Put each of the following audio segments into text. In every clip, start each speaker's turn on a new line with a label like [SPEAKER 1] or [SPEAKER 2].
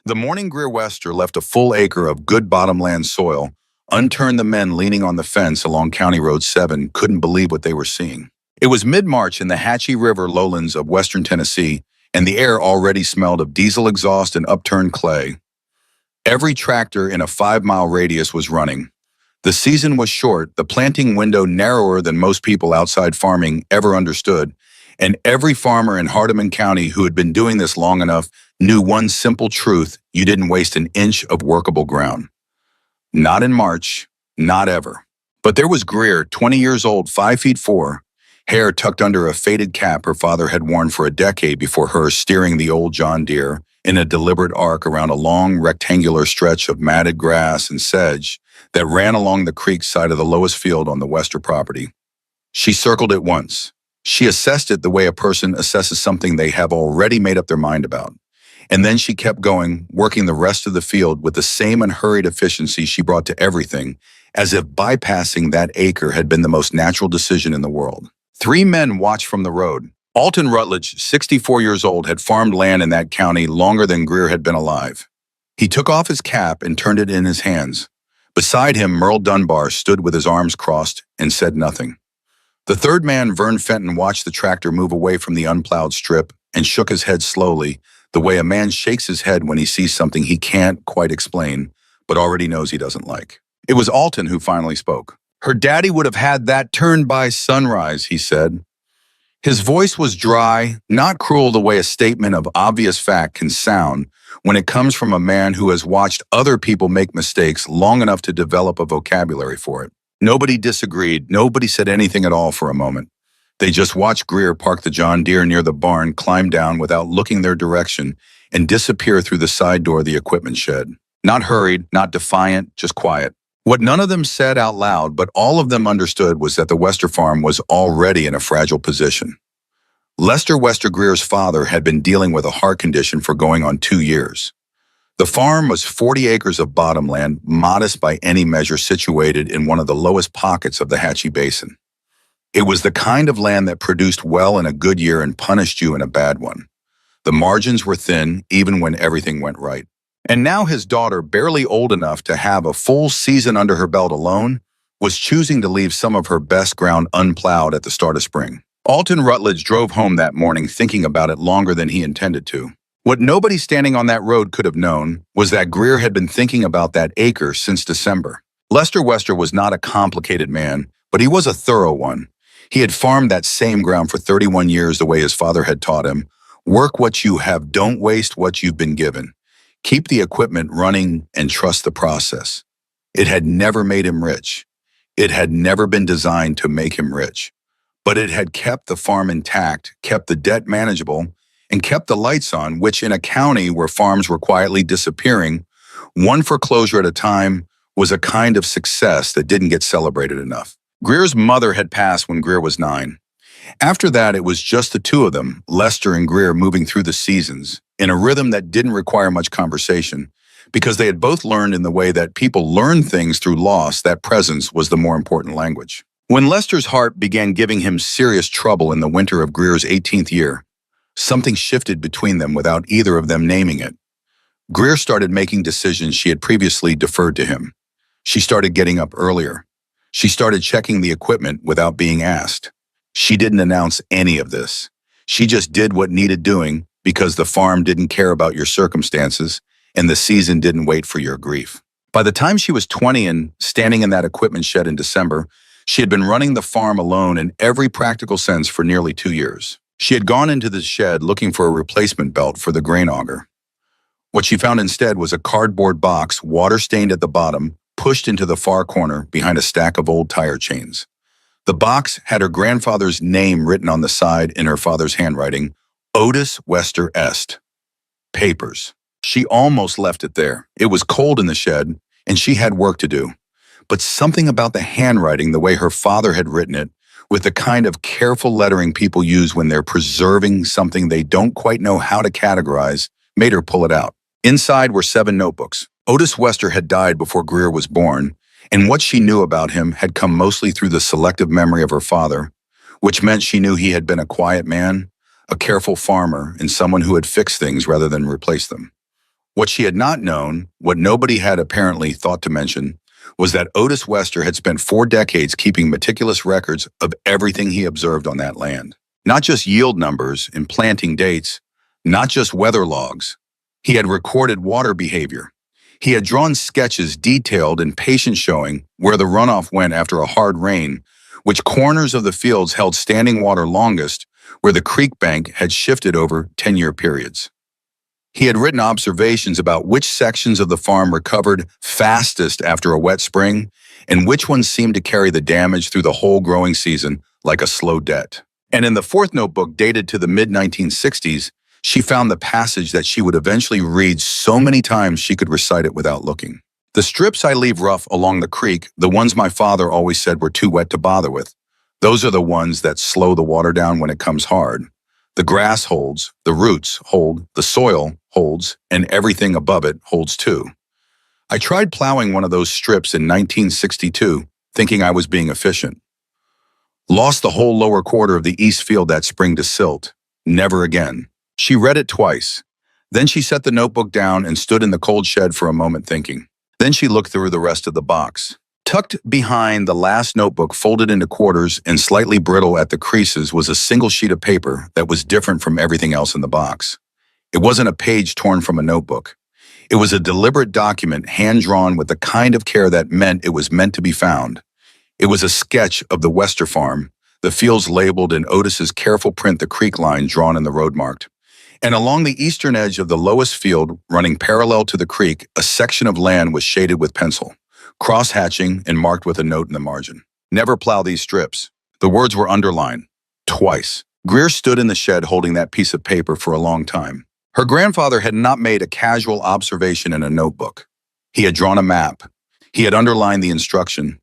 [SPEAKER 1] The morning Greer Wester left a full acre of good bottomland soil. Unturned the men leaning on the fence along County Road 7 couldn't believe what they were seeing. It was mid-March in the Hatchie River lowlands of western Tennessee, and the air already smelled of diesel exhaust and upturned clay. Every tractor in a 5-mile radius was running. The season was short, the planting window narrower than most people outside farming ever understood, and every farmer in Hardeman County who had been doing this long enough knew one simple truth: you didn't waste an inch of workable ground. Not in March, not ever. But there was Greer, 20 years old, 5 feet 4, hair tucked under a faded cap her father had worn for a decade before her, steering the old John Deere in a deliberate arc around a long rectangular stretch of matted grass and sedge that ran along the creek side of the lowest field on the Wester property. She circled it once. She assessed it the way a person assesses something they have already made up their mind about. And then she kept going, working the rest of the field with the same unhurried efficiency she brought to everything, as if bypassing that acre had been the most natural decision in the world. 3 men watched from the road. Alton Rutledge, 64 years old, had farmed land in that county longer than Greer had been alive. He took off his cap and turned it in his hands. Beside him, Merle Dunbar stood with his arms crossed and said nothing. The third man, Vern Fenton, watched the tractor move away from the unplowed strip and shook his head slowly, the way a man shakes his head when he sees something he can't quite explain, but already knows he doesn't like. It was Alton who finally spoke. "Her daddy would have had that turned by sunrise," he said. His voice was dry, not cruel the way a statement of obvious fact can sound when it comes from a man who has watched other people make mistakes long enough to develop a vocabulary for it. Nobody disagreed. Nobody said anything at all for a moment. They just watched Greer park the John Deere near the barn, climb down without looking their direction, and disappear through the side door of the equipment shed. Not hurried, not defiant, just quiet. What none of them said out loud, but all of them understood, was that the Wester farm was already in a fragile position. Lester Wester Greer's father had been dealing with a heart condition for going on 2 years. The farm was 40 acres of bottomland, modest by any measure, situated in one of the lowest pockets of the Hatchie Basin. It was the kind of land that produced well in a good year and punished you in a bad one. The margins were thin, even when everything went right. And now his daughter, barely old enough to have a full season under her belt alone, was choosing to leave some of her best ground unplowed at the start of spring. Alton Rutledge drove home that morning thinking about it longer than he intended to. What nobody standing on that road could have known was that Greer had been thinking about that acre since December. Lester Wester was not a complicated man, but he was a thorough one. He had farmed that same ground for 31 years the way his father had taught him. Work what you have, don't waste what you've been given. Keep the equipment running and trust the process. It had never made him rich. It had never been designed to make him rich. But it had kept the farm intact, kept the debt manageable, and kept the lights on, which in a county where farms were quietly disappearing, one foreclosure at a time, was a kind of success that didn't get celebrated enough. Greer's mother had passed when Greer was 9. After that, it was just the two of them, Lester and Greer, moving through the seasons in a rhythm that didn't require much conversation, because they had both learned in the way that people learn things through loss that presence was the more important language. When Lester's heart began giving him serious trouble in the winter of Greer's 18th year, something shifted between them without either of them naming it. Greer started making decisions she had previously deferred to him. She started getting up earlier. She started checking the equipment without being asked. She didn't announce any of this. She just did what needed doing because the farm didn't care about your circumstances and the season didn't wait for your grief. By the time she was 20 and standing in that equipment shed in December, she had been running the farm alone in every practical sense for nearly 2 years. She had gone into the shed looking for a replacement belt for the grain auger. What she found instead was a cardboard box, water-stained at the bottom, pushed into the far corner behind a stack of old tire chains. The box had her grandfather's name written on the side in her father's handwriting, Otis Wester Est. Papers. She almost left it there. It was cold in the shed, and she had work to do. But something about the handwriting, the way her father had written it, with the kind of careful lettering people use when they're preserving something they don't quite know how to categorize, made her pull it out. Inside were 7 notebooks. Otis Wester had died before Greer was born, and what she knew about him had come mostly through the selective memory of her father, which meant she knew he had been a quiet man, a careful farmer, and someone who had fixed things rather than replaced them. What she had not known, what nobody had apparently thought to mention, was that Otis Wester had spent 4 decades keeping meticulous records of everything he observed on that land. Not just yield numbers and planting dates, not just weather logs. He had recorded water behavior. He had drawn sketches detailed and patient showing where the runoff went after a hard rain, which corners of the fields held standing water longest, where the creek bank had shifted over 10-year periods. He had written observations about which sections of the farm recovered fastest after a wet spring and which ones seemed to carry the damage through the whole growing season like a slow debt. And in the fourth notebook, dated to the mid-1960s, she found the passage that she would eventually read so many times she could recite it without looking. The strips I leave rough along the creek, the ones my father always said were too wet to bother with, those are the ones that slow the water down when it comes hard. The grass holds, the roots hold, the soil holds, and everything above it holds too. I tried plowing one of those strips in 1962, thinking I was being efficient. Lost the whole lower quarter of the east field that spring to silt. Never again. She read it twice. Then she set the notebook down and stood in the cold shed for a moment thinking. Then she looked through the rest of the box. Tucked behind the last notebook, folded into quarters and slightly brittle at the creases, was a single sheet of paper that was different from everything else in the box. It wasn't a page torn from a notebook. It was a deliberate document, hand-drawn with the kind of care that meant it was meant to be found. It was a sketch of the Wester farm, the fields labeled in Otis's careful print, the creek line drawn in the road marked. And along the eastern edge of the lowest field, running parallel to the creek, a section of land was shaded with pencil, cross-hatching and marked with a note in the margin. Never plow these strips. The words were underlined. Twice. Greer stood in the shed holding that piece of paper for a long time. Her grandfather had not made a casual observation in a notebook. He had drawn a map. He had underlined the instruction.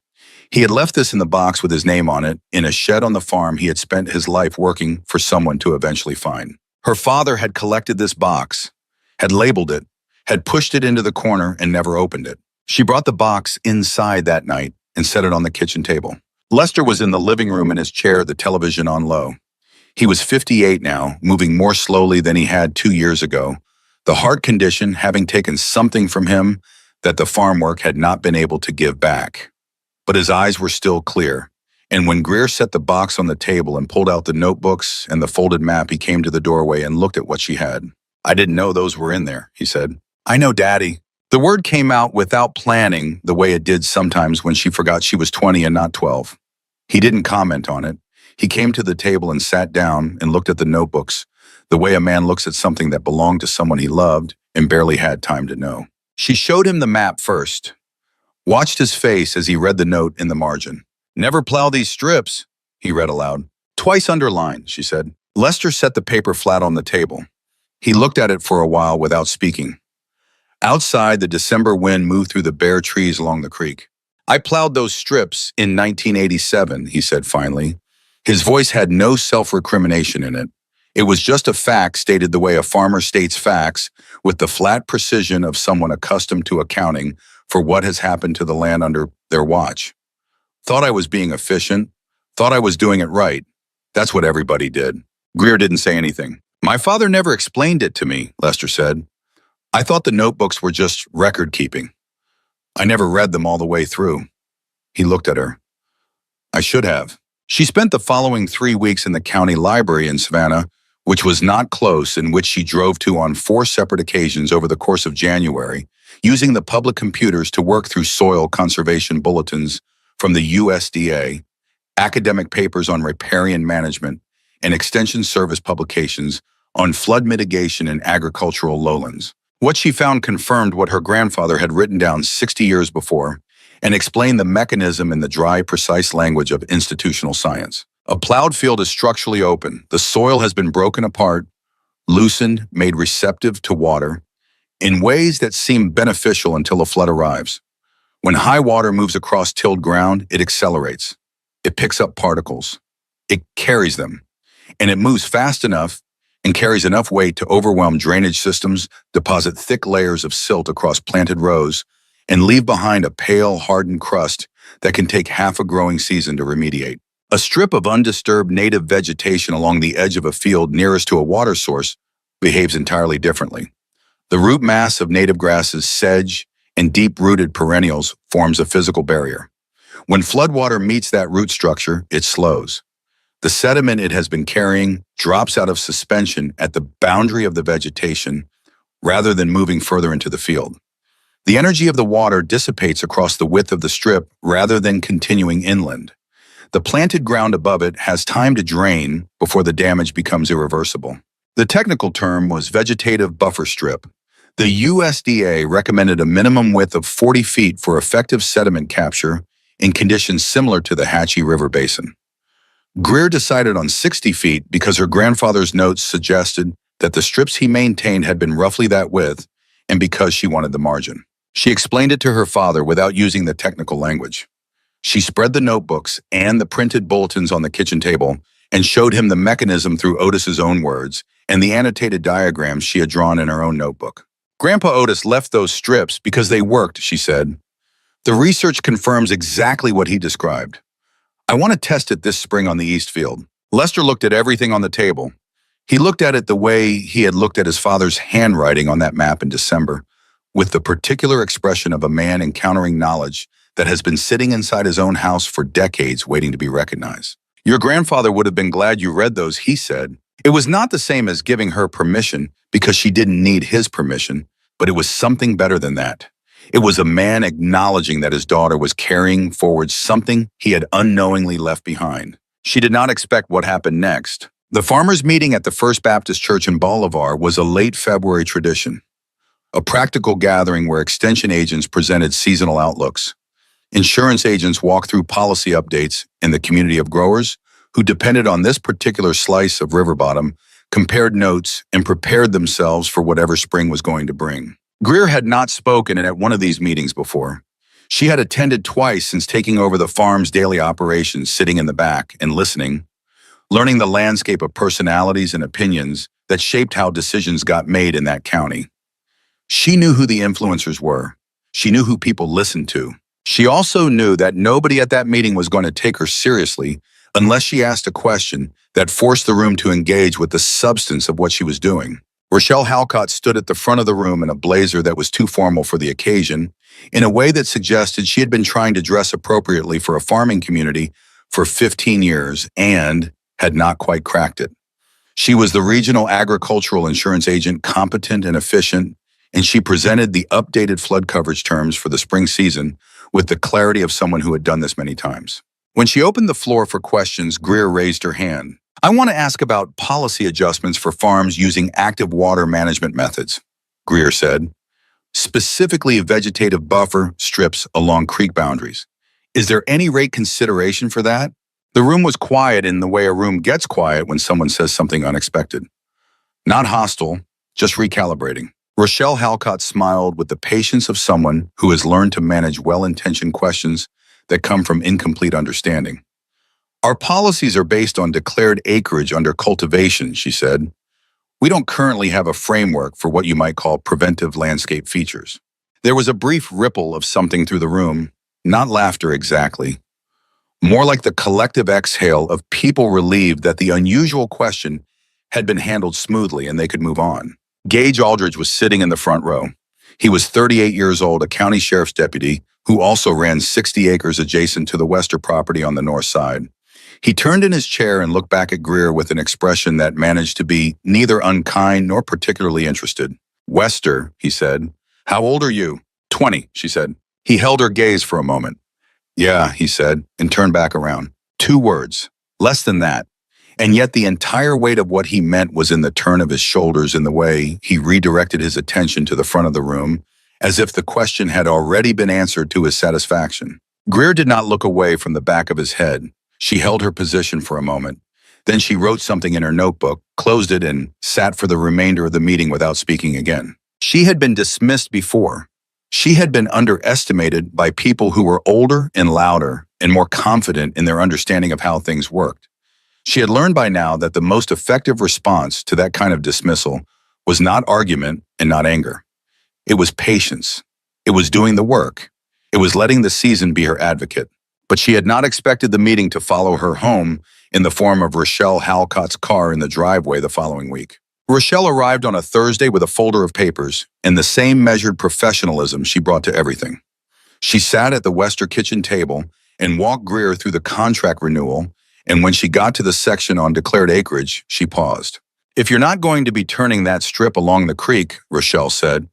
[SPEAKER 1] He had left this in the box with his name on it, in a shed on the farm he had spent his life working for someone to eventually find. Her father had collected this box, had labeled it, had pushed it into the corner and never opened it. She brought the box inside that night and set it on the kitchen table. Lester was in the living room in his chair, the television on low. He was 58 now, moving more slowly than he had 2 years ago, the heart condition having taken something from him that the farm work had not been able to give back. But his eyes were still clear, and when Greer set the box on the table and pulled out the notebooks and the folded map, he came to the doorway and looked at what she had. "I didn't know those were in there," he said. "I know, Daddy." The word came out without planning, the way it did sometimes when she forgot she was 20 and not 12. He didn't comment on it. He came to the table and sat down and looked at the notebooks, the way a man looks at something that belonged to someone he loved and barely had time to know. She showed him the map first, watched his face as he read the note in the margin. "Never plow these strips," he read aloud. "Twice underlined," she said. Lester set the paper flat on the table. He looked at it for a while without speaking. Outside, the December wind moved through the bare trees along the creek. "I plowed those strips in 1987, he said finally. His voice had no self-recrimination in it. It was just a fact stated the way a farmer states facts, with the flat precision of someone accustomed to accounting for what has happened to the land under their watch. Thought I was being efficient. Thought I was doing it right. That's what everybody did." Greer didn't say anything. "My father never explained it to me," Lester said. "I thought the notebooks were just record-keeping. I never read them all the way through." He looked at her. "I should have." She spent the following 3 weeks in the county library in Savannah, which was not close, and which she drove to on 4 separate occasions over the course of January, using the public computers to work through soil conservation bulletins from the USDA, academic papers on riparian management, and extension service publications on flood mitigation in agricultural lowlands. What she found confirmed what her grandfather had written down 60 years before and explained the mechanism in the dry, precise language of institutional science. A plowed field is structurally open. The soil has been broken apart, loosened, made receptive to water in ways that seem beneficial until a flood arrives. When high water moves across tilled ground, it accelerates. It picks up particles. It carries them. And it moves fast enough and carries enough weight to overwhelm drainage systems, deposit thick layers of silt across planted rows, and leave behind a pale, hardened crust that can take half a growing season to remediate. A strip of undisturbed native vegetation along the edge of a field nearest to a water source behaves entirely differently. The root mass of native grasses, sedge, and deep-rooted perennials forms a physical barrier. When floodwater meets that root structure, it slows. The sediment it has been carrying drops out of suspension at the boundary of the vegetation rather than moving further into the field. The energy of the water dissipates across the width of the strip rather than continuing inland. The planted ground above it has time to drain before the damage becomes irreversible. The technical term was vegetative buffer strip. The USDA recommended a minimum width of 40 feet for effective sediment capture in conditions similar to the Hatchie River Basin. Greer decided on 60 feet because her grandfather's notes suggested that the strips he maintained had been roughly that width and because she wanted the margin. She explained it to her father without using the technical language. She spread the notebooks and the printed bulletins on the kitchen table and showed him the mechanism through Otis's own words and the annotated diagrams she had drawn in her own notebook. Grandpa Otis left those strips because they worked, she said. The research confirms exactly what he described. I want to test it this spring on the East Field. Lester looked at everything on the table. He looked at it the way he had looked at his father's handwriting on that map in December, with the particular expression of a man encountering knowledge that has been sitting inside his own house for decades waiting to be recognized. Your grandfather would have been glad you read those, he said. It was not the same as giving her permission because she didn't need his permission, but it was something better than that. It was a man acknowledging that his daughter was carrying forward something he had unknowingly left behind. She did not expect what happened next. The farmers' meeting at the First Baptist Church in Bolivar was a late February tradition, a practical gathering where extension agents presented seasonal outlooks. Insurance agents walked through policy updates, and the community of growers, who depended on this particular slice of river bottom, compared notes and prepared themselves for whatever spring was going to bring. Greer had not spoken at one of these meetings before. She had attended twice since taking over the farm's daily operations, sitting in the back and listening, learning the landscape of personalities and opinions that shaped how decisions got made in that county. She knew who the influencers were. She knew who people listened to. She also knew that nobody at that meeting was going to take her seriously unless she asked a question that forced the room to engage with the substance of what she was doing. Rochelle Halcott stood at the front of the room in a blazer that was too formal for the occasion, in a way that suggested she had been trying to dress appropriately for a farming community for 15 years and had not quite cracked it. She was the regional agricultural insurance agent, competent and efficient, and she presented the updated flood coverage terms for the spring season with the clarity of someone who had done this many times. When she opened the floor for questions, Greer raised her hand. I want to ask about policy adjustments for farms using active water management methods, Greer said, specifically vegetative buffer strips along creek boundaries. Is there any rate consideration for that? The room was quiet in the way a room gets quiet when someone says something unexpected. Not hostile, just recalibrating. Rochelle Halcott smiled with the patience of someone who has learned to manage well-intentioned questions that come from incomplete understanding. Our policies are based on declared acreage under cultivation, she said. We don't currently have a framework for what you might call preventive landscape features. There was a brief ripple of something through the room, not laughter exactly. More like the collective exhale of people relieved that the unusual question had been handled smoothly and they could move on. Gage Aldridge was sitting in the front row. He was 38 years old, a county sheriff's deputy who also ran 60 acres adjacent to the Wester property on the north side. He turned in his chair and looked back at Greer with an expression that managed to be neither unkind nor particularly interested. Wester, he said. How old are you? 20, she said. He held her gaze for a moment. Yeah, he said, and turned back around. 2 words. Less than that. And yet the entire weight of what he meant was in the turn of his shoulders, in the way he redirected his attention to the front of the room, as if the question had already been answered to his satisfaction. Greer did not look away from the back of his head. She held her position for a moment. Then she wrote something in her notebook, closed it, and sat for the remainder of the meeting without speaking again. She had been dismissed before. She had been underestimated by people who were older and louder and more confident in their understanding of how things worked. She had learned by now that the most effective response to that kind of dismissal was not argument and not anger. It was patience. It was doing the work. It was letting the season be her advocate. But she had not expected the meeting to follow her home in the form of Rochelle Halcott's car in the driveway the following week. Rochelle arrived on a Thursday with a folder of papers and the same measured professionalism she brought to everything. She sat at the Wester kitchen table and walked Greer through the contract renewal, and when she got to the section on declared acreage, she paused. "If you're not going to be turning that strip along the creek," Rochelle said,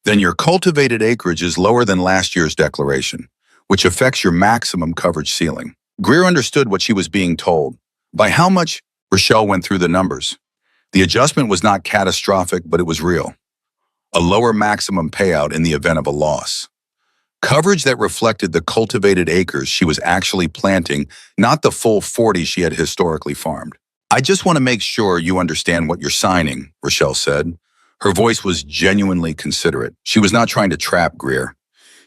[SPEAKER 1] "then your cultivated acreage is lower than last year's declaration, which affects your maximum coverage ceiling." Greer understood what she was being told. By how much? Rochelle went through the numbers. The adjustment was not catastrophic, but it was real. A lower maximum payout in the event of a loss. Coverage that reflected the cultivated acres she was actually planting, not the full 40 she had historically farmed. "I just want to make sure you understand what you're signing," Rochelle said. Her voice was genuinely considerate. She was not trying to trap Greer.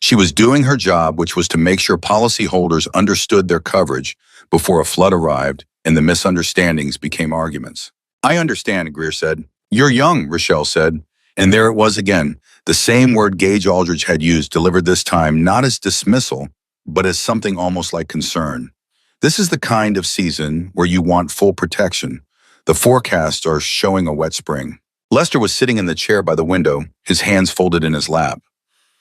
[SPEAKER 1] She was doing her job, which was to make sure policyholders understood their coverage before a flood arrived and the misunderstandings became arguments. "I understand," Greer said. "You're young," Rochelle said. And there it was again, the same word Gage Aldridge had used, delivered this time not as dismissal, but as something almost like concern. "This is the kind of season where you want full protection. The forecasts are showing a wet spring." Lester was sitting in the chair by the window, his hands folded in his lap.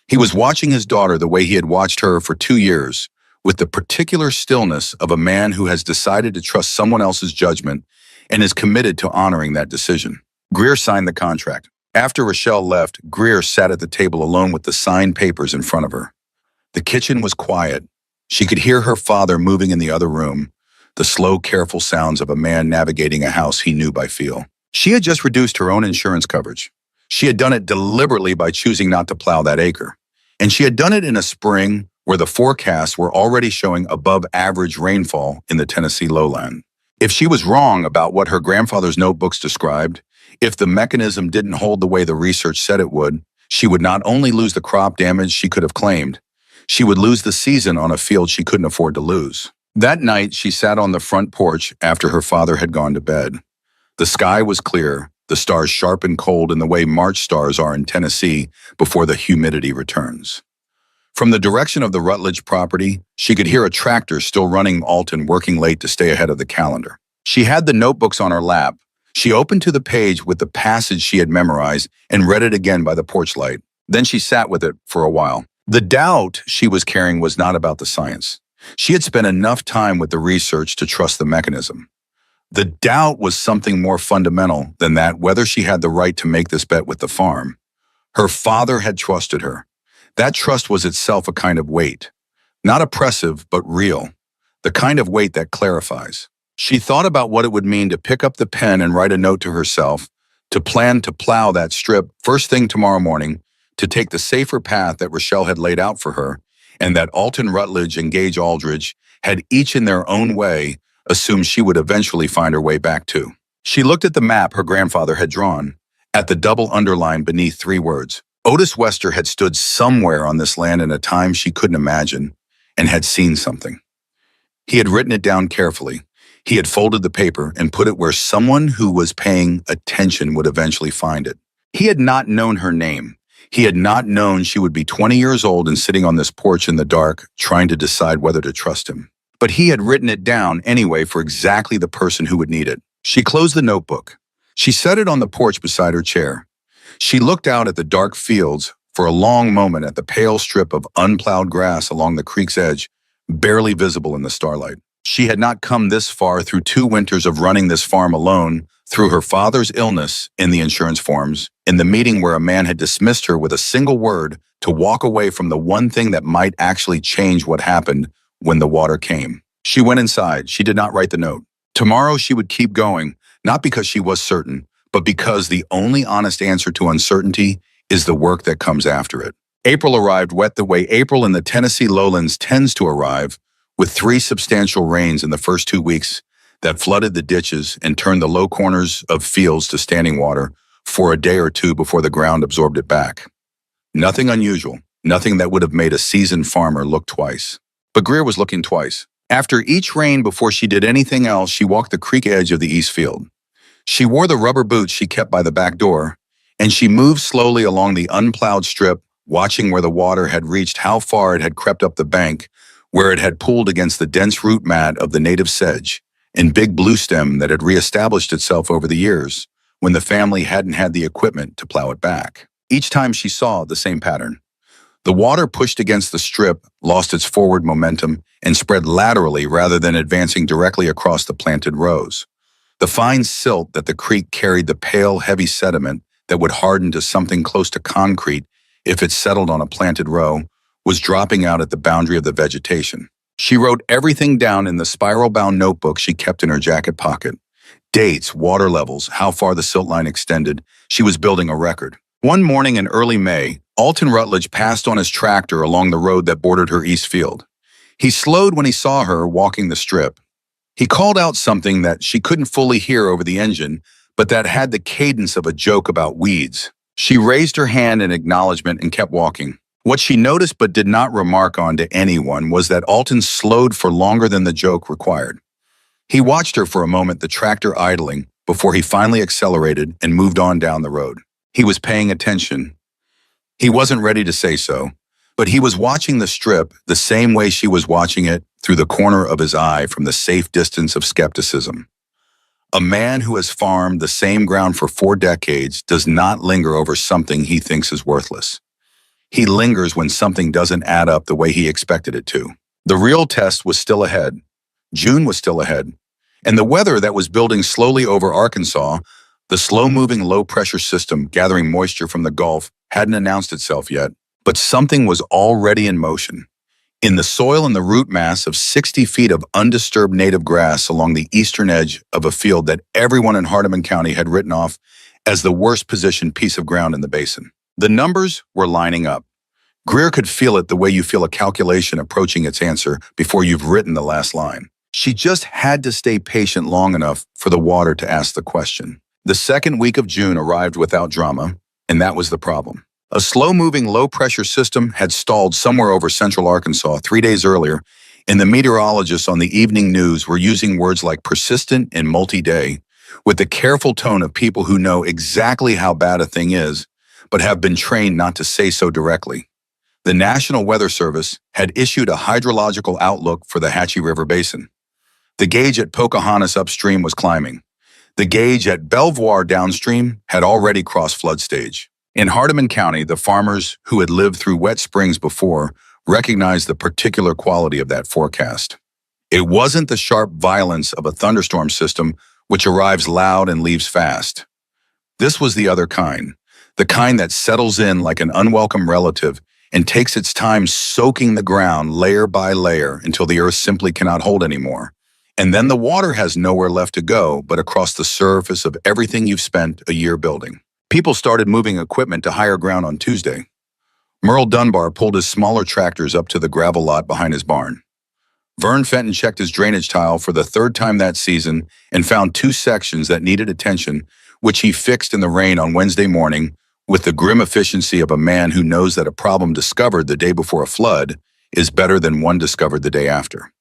[SPEAKER 1] He was watching his daughter the way he had watched her for 2 years, with the particular stillness of a man who has decided to trust someone else's judgment and is committed to honoring that decision. Greer signed the contract. After Rochelle left, Greer sat at the table alone with the signed papers in front of her. The kitchen was quiet. She could hear her father moving in the other room, the slow, careful sounds of a man navigating a house he knew by feel. She had just reduced her own insurance coverage. She had done it deliberately by choosing not to plow that acre. And she had done it in a spring where the forecasts were already showing above average rainfall in the Tennessee lowland. If she was wrong about what her grandfather's notebooks described, if the mechanism didn't hold the way the research said it would, she would not only lose the crop damage she could have claimed, she would lose the season on a field she couldn't afford to lose. That night, she sat on the front porch after her father had gone to bed. The sky was clear, the stars sharp and cold in the way March stars are in Tennessee before the humidity returns. From the direction of the Rutledge property, she could hear a tractor still running Alton working late to stay ahead of the calendar. She had the notebooks on her lap. She opened to the page with the passage she had memorized and read it again by the porch light. Then she sat with it for a while. The doubt she was carrying was not about the science. She had spent enough time with the research to trust the mechanism. The doubt was something more fundamental than that, whether she had the right to make this bet with the farm. Her father had trusted her. That trust was itself a kind of weight. Not oppressive, but real. The kind of weight that clarifies. She thought about what it would mean to pick up the pen and write a note to herself, to plan to plow that strip first thing tomorrow morning, to take the safer path that Rochelle had laid out for her, and that Alton Rutledge and Gage Aldridge had each in their own way assumed she would eventually find her way back to. She looked at the map her grandfather had drawn, at the double underline beneath 3 words. Otis Wester had stood somewhere on this land in a time she couldn't imagine, and had seen something. He had written it down carefully. He had folded the paper and put it where someone who was paying attention would eventually find it. He had not known her name. He had not known she would be 20 years old and sitting on this porch in the dark, trying to decide whether to trust him. But he had written it down anyway for exactly the person who would need it. She closed the notebook. She set it on the porch beside her chair. She looked out at the dark fields for a long moment at the pale strip of unplowed grass along the creek's edge, barely visible in the starlight. She had not come this far through 2 winters of running this farm alone, through her father's illness in the insurance forms, in the meeting where a man had dismissed her with a single word to walk away from the one thing that might actually change what happened when the water came. She went inside. She did not write the note. Tomorrow she would keep going, not because she was certain, but because the only honest answer to uncertainty is the work that comes after it. April arrived wet the way April in the Tennessee lowlands tends to arrive, with 3 substantial rains in the first 2 weeks that flooded the ditches and turned the low corners of fields to standing water for a day or 2 before the ground absorbed it back. Nothing unusual, nothing that would have made a seasoned farmer look twice. But Greer was looking twice. After each rain, before she did anything else, she walked the creek edge of the east field. She wore the rubber boots she kept by the back door, and she moved slowly along the unplowed strip, watching where the water had reached, how far it had crept up the bank, where it had pooled against the dense root mat of the native sedge and big bluestem that had reestablished itself over the years, when the family hadn't had the equipment to plow it back. Each time she saw the same pattern. The water pushed against the strip, lost its forward momentum, and spread laterally rather than advancing directly across the planted rows. The fine silt that the creek carried, the pale, heavy sediment that would harden to something close to concrete if it settled on a planted row, was dropping out at the boundary of the vegetation. She wrote everything down in the spiral-bound notebook she kept in her jacket pocket. Dates, water levels, how far the silt line extended. She was building a record. One morning in early May, Alton Rutledge passed on his tractor along the road that bordered her east field. He slowed when he saw her walking the strip. He called out something that she couldn't fully hear over the engine, but that had the cadence of a joke about weeds. She raised her hand in acknowledgement and kept walking. What she noticed but did not remark on to anyone was that Alton slowed for longer than the joke required. He watched her for a moment, the tractor idling, before he finally accelerated and moved on down the road. He was paying attention. He wasn't ready to say so, but he was watching the strip the same way she was watching it, through the corner of his eye from the safe distance of skepticism. A man who has farmed the same ground for 4 decades does not linger over something he thinks is worthless. He lingers when something doesn't add up the way he expected it to. The real test was still ahead. June was still ahead. And the weather that was building slowly over Arkansas, the slow-moving low-pressure system gathering moisture from the Gulf, hadn't announced itself yet. But something was already in motion. In the soil and the root mass of 60 feet of undisturbed native grass along the eastern edge of a field that everyone in Hardeman County had written off as the worst positioned piece of ground in the basin. The numbers were lining up. Greer could feel it the way you feel a calculation approaching its answer before you've written the last line. She just had to stay patient long enough for the water to ask the question. The second week of June arrived without drama, and that was the problem. A slow-moving low-pressure system had stalled somewhere over central Arkansas 3 days earlier, and the meteorologists on the evening news were using words like persistent and multi-day, with the careful tone of people who know exactly how bad a thing is, but have been trained not to say so directly. The National Weather Service had issued a hydrological outlook for the Hatchie River Basin. The gauge at Pocahontas upstream was climbing. The gauge at Belvoir downstream had already crossed flood stage. In Hardeman County, the farmers who had lived through wet springs before recognized the particular quality of that forecast. It wasn't the sharp violence of a thunderstorm system which arrives loud and leaves fast. This was the other kind, the kind that settles in like an unwelcome relative and takes its time soaking the ground layer by layer until the earth simply cannot hold anymore. And then the water has nowhere left to go but across the surface of everything you've spent a year building. People started moving equipment to higher ground on Tuesday. Merle Dunbar pulled his smaller tractors up to the gravel lot behind his barn. Vern Fenton checked his drainage tile for the 3rd time that season and found 2 sections that needed attention, which he fixed in the rain on Wednesday morning with the grim efficiency of a man who knows that a problem discovered the day before a flood is better than one discovered the day after.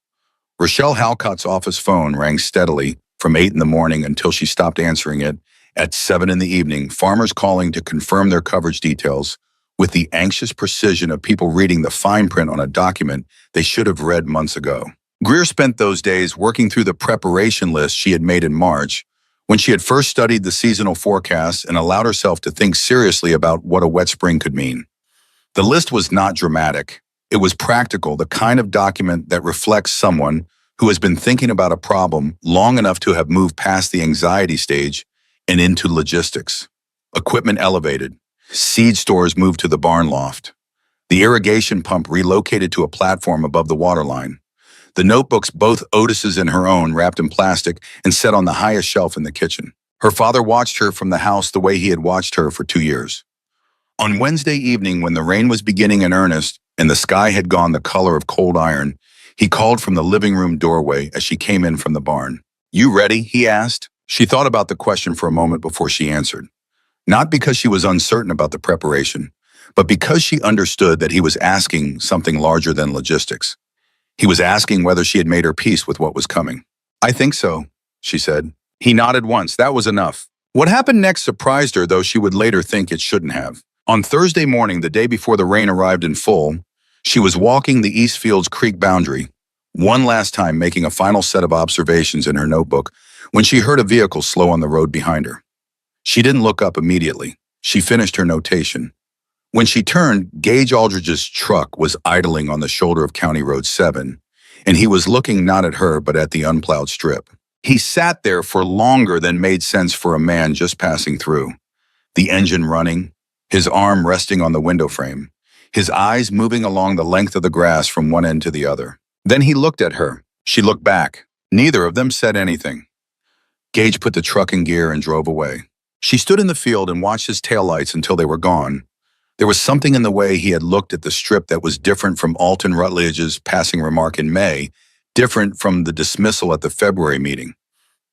[SPEAKER 1] Rochelle Halcott's office phone rang steadily from 8 in the morning until she stopped answering it at 7 in the evening, farmers calling to confirm their coverage details with the anxious precision of people reading the fine print on a document they should have read months ago. Greer spent those days working through the preparation list she had made in March, when she had first studied the seasonal forecasts and allowed herself to think seriously about what a wet spring could mean. The list was not dramatic. It was practical, the kind of document that reflects someone who has been thinking about a problem long enough to have moved past the anxiety stage and into logistics. Equipment elevated. Seed stores moved to the barn loft. The irrigation pump relocated to a platform above the waterline. The notebooks, both Otis's and her own, wrapped in plastic and set on the highest shelf in the kitchen. Her father watched her from the house the way he had watched her for 2 years. On Wednesday evening, when the rain was beginning in earnest and the sky had gone the color of cold iron, he called from the living room doorway as she came in from the barn. "You ready?" he asked. She thought about the question for a moment before she answered. Not because she was uncertain about the preparation, but because she understood that he was asking something larger than logistics. He was asking whether she had made her peace with what was coming. "I think so," she said. He nodded once. That was enough. What happened next surprised her, though she would later think it shouldn't have. On Thursday morning, the day before the rain arrived in full, she was walking the East Fields Creek boundary, one last time making a final set of observations in her notebook, when she heard a vehicle slow on the road behind her. She didn't look up immediately. She finished her notation. When she turned, Gage Aldridge's truck was idling on the shoulder of County Road 7, and he was looking not at her but at the unplowed strip. He sat there for longer than made sense for a man just passing through, the engine running, his arm resting on the window frame, his eyes moving along the length of the grass from one end to the other. Then he looked at her. She looked back. Neither of them said anything. Gage put the truck in gear and drove away. She stood in the field and watched his taillights until they were gone. There was something in the way he had looked at the strip that was different from Alton Rutledge's passing remark in May, different from the dismissal at the February meeting.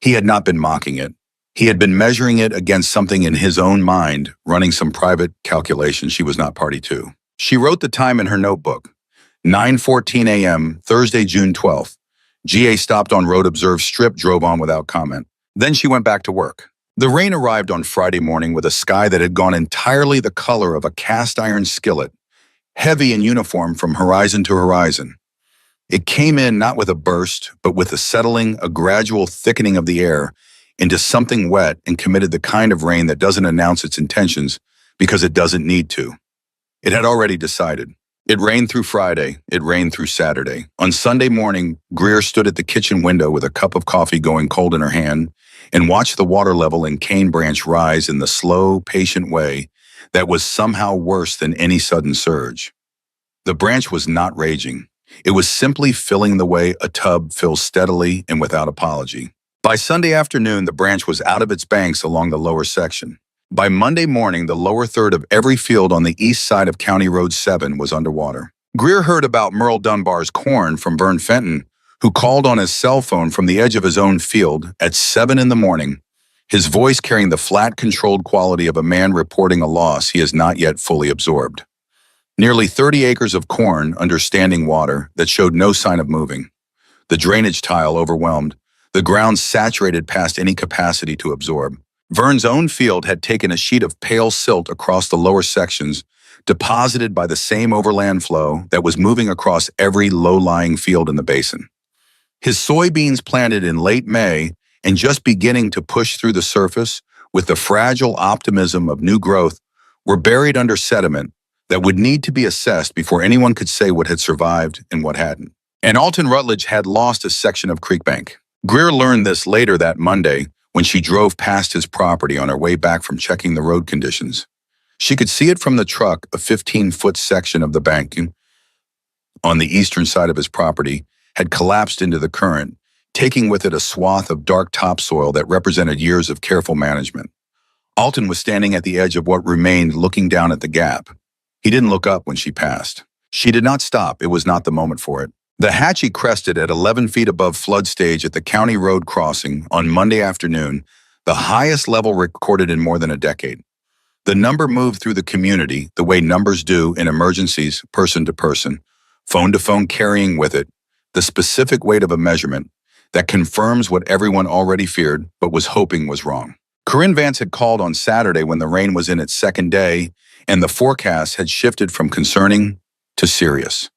[SPEAKER 1] He had not been mocking it. He had been measuring it against something in his own mind, running some private calculation she was not party to. She wrote the time in her notebook. 9:14 a.m., Thursday, June 12th. GA stopped on road, observed strip, drove on without comment. Then she went back to work. The rain arrived on Friday morning with a sky that had gone entirely the color of a cast-iron skillet, heavy and uniform from horizon to horizon. It came in not with a burst, but with a settling, a gradual thickening of the air into something wet, and committed the kind of rain that doesn't announce its intentions because it doesn't need to. It had already decided. It rained through Friday. It rained through Saturday. On Sunday morning, Greer stood at the kitchen window with a cup of coffee going cold in her hand and watched the water level in Cane Branch rise in the slow, patient way that was somehow worse than any sudden surge. The branch was not raging. It was simply filling the way a tub fills steadily and without apology. By Sunday afternoon, the branch was out of its banks along the lower section. By Monday morning, the lower third of every field on the east side of County Road 7 was underwater. Greer heard about Merle Dunbar's corn from Vern Fenton, who called on his cell phone from the edge of his own field at 7 in the morning, his voice carrying the flat, controlled quality of a man reporting a loss he has not yet fully absorbed. Nearly 30 acres of corn under standing water that showed no sign of moving. The drainage tile overwhelmed, the ground saturated past any capacity to absorb. Vern's own field had taken a sheet of pale silt across the lower sections, deposited by the same overland flow that was moving across every low-lying field in the basin. His soybeans planted in late May and just beginning to push through the surface with the fragile optimism of new growth were buried under sediment that would need to be assessed before anyone could say what had survived and what hadn't. And Alton Rutledge had lost a section of creek bank. Greer learned this later that Monday when she drove past his property on her way back from checking the road conditions. She could see it from the truck, a 15-foot section of the bank on the eastern side of his property had collapsed into the current, taking with it a swath of dark topsoil that represented years of careful management. Alton was standing at the edge of what remained, looking down at the gap. He didn't look up when she passed. She did not stop. It was not the moment for it. The Hatchie crested at 11 feet above flood stage at the county road crossing on Monday afternoon, the highest level recorded in more than a decade. The number moved through the community the way numbers do in emergencies, person to person, phone to phone, carrying with it the specific weight of a measurement that confirms what everyone already feared but was hoping was wrong. Corinne Vance had called on Saturday when the rain was in its second day and the forecast had shifted from concerning to serious.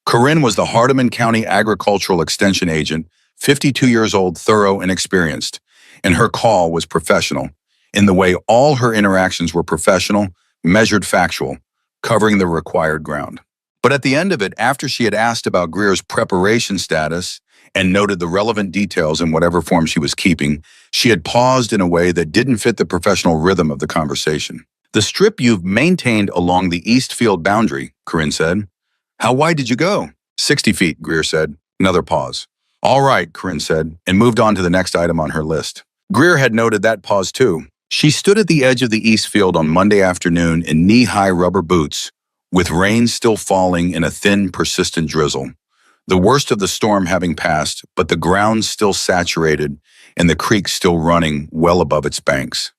[SPEAKER 1] Corinne was the Hardeman County Agricultural Extension Agent, 52 years old, thorough and experienced, and her call was professional, in the way all her interactions were professional, measured, factual, covering the required ground. But at the end of it, after she had asked about Greer's preparation status and noted the relevant details in whatever form she was keeping, she had paused in a way that didn't fit the professional rhythm of the conversation. "The strip you've maintained along the east field boundary," Corinne said. "How wide did you go?" 60 feet, Greer said. Another pause. "All right," Corinne said, and moved on to the next item on her list. Greer had noted that pause too. She stood at the edge of the east field on Monday afternoon in knee-high rubber boots, with rain still falling in a thin, persistent drizzle. The worst of the storm having passed, but the ground still saturated and the creek still running well above its banks.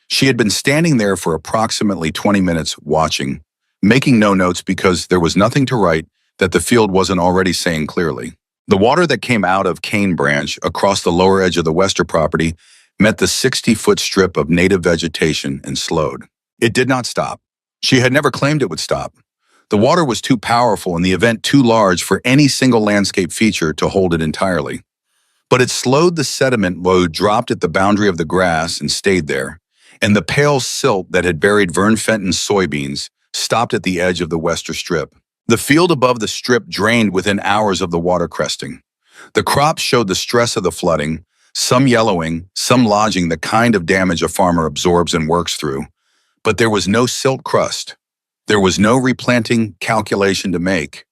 [SPEAKER 1] She had been standing there for approximately 20 minutes watching, making no notes because there was nothing to write that the field wasn't already saying clearly. The water that came out of Cane Branch across the lower edge of the Wester property met the 60-foot strip of native vegetation and slowed. It did not stop. She had never claimed it would stop. The water was too powerful and the event too large for any single landscape feature to hold it entirely. But it slowed the sediment load dropped at the boundary of the grass and stayed there, and the pale silt that had buried Vern Fenton's soybeans stopped at the edge of the western strip. The field above the strip drained within hours of the water cresting. The crops showed the stress of the flooding, some yellowing, some lodging, the kind of damage a farmer absorbs and works through. But there was no silt crust. There was no replanting calculation to make.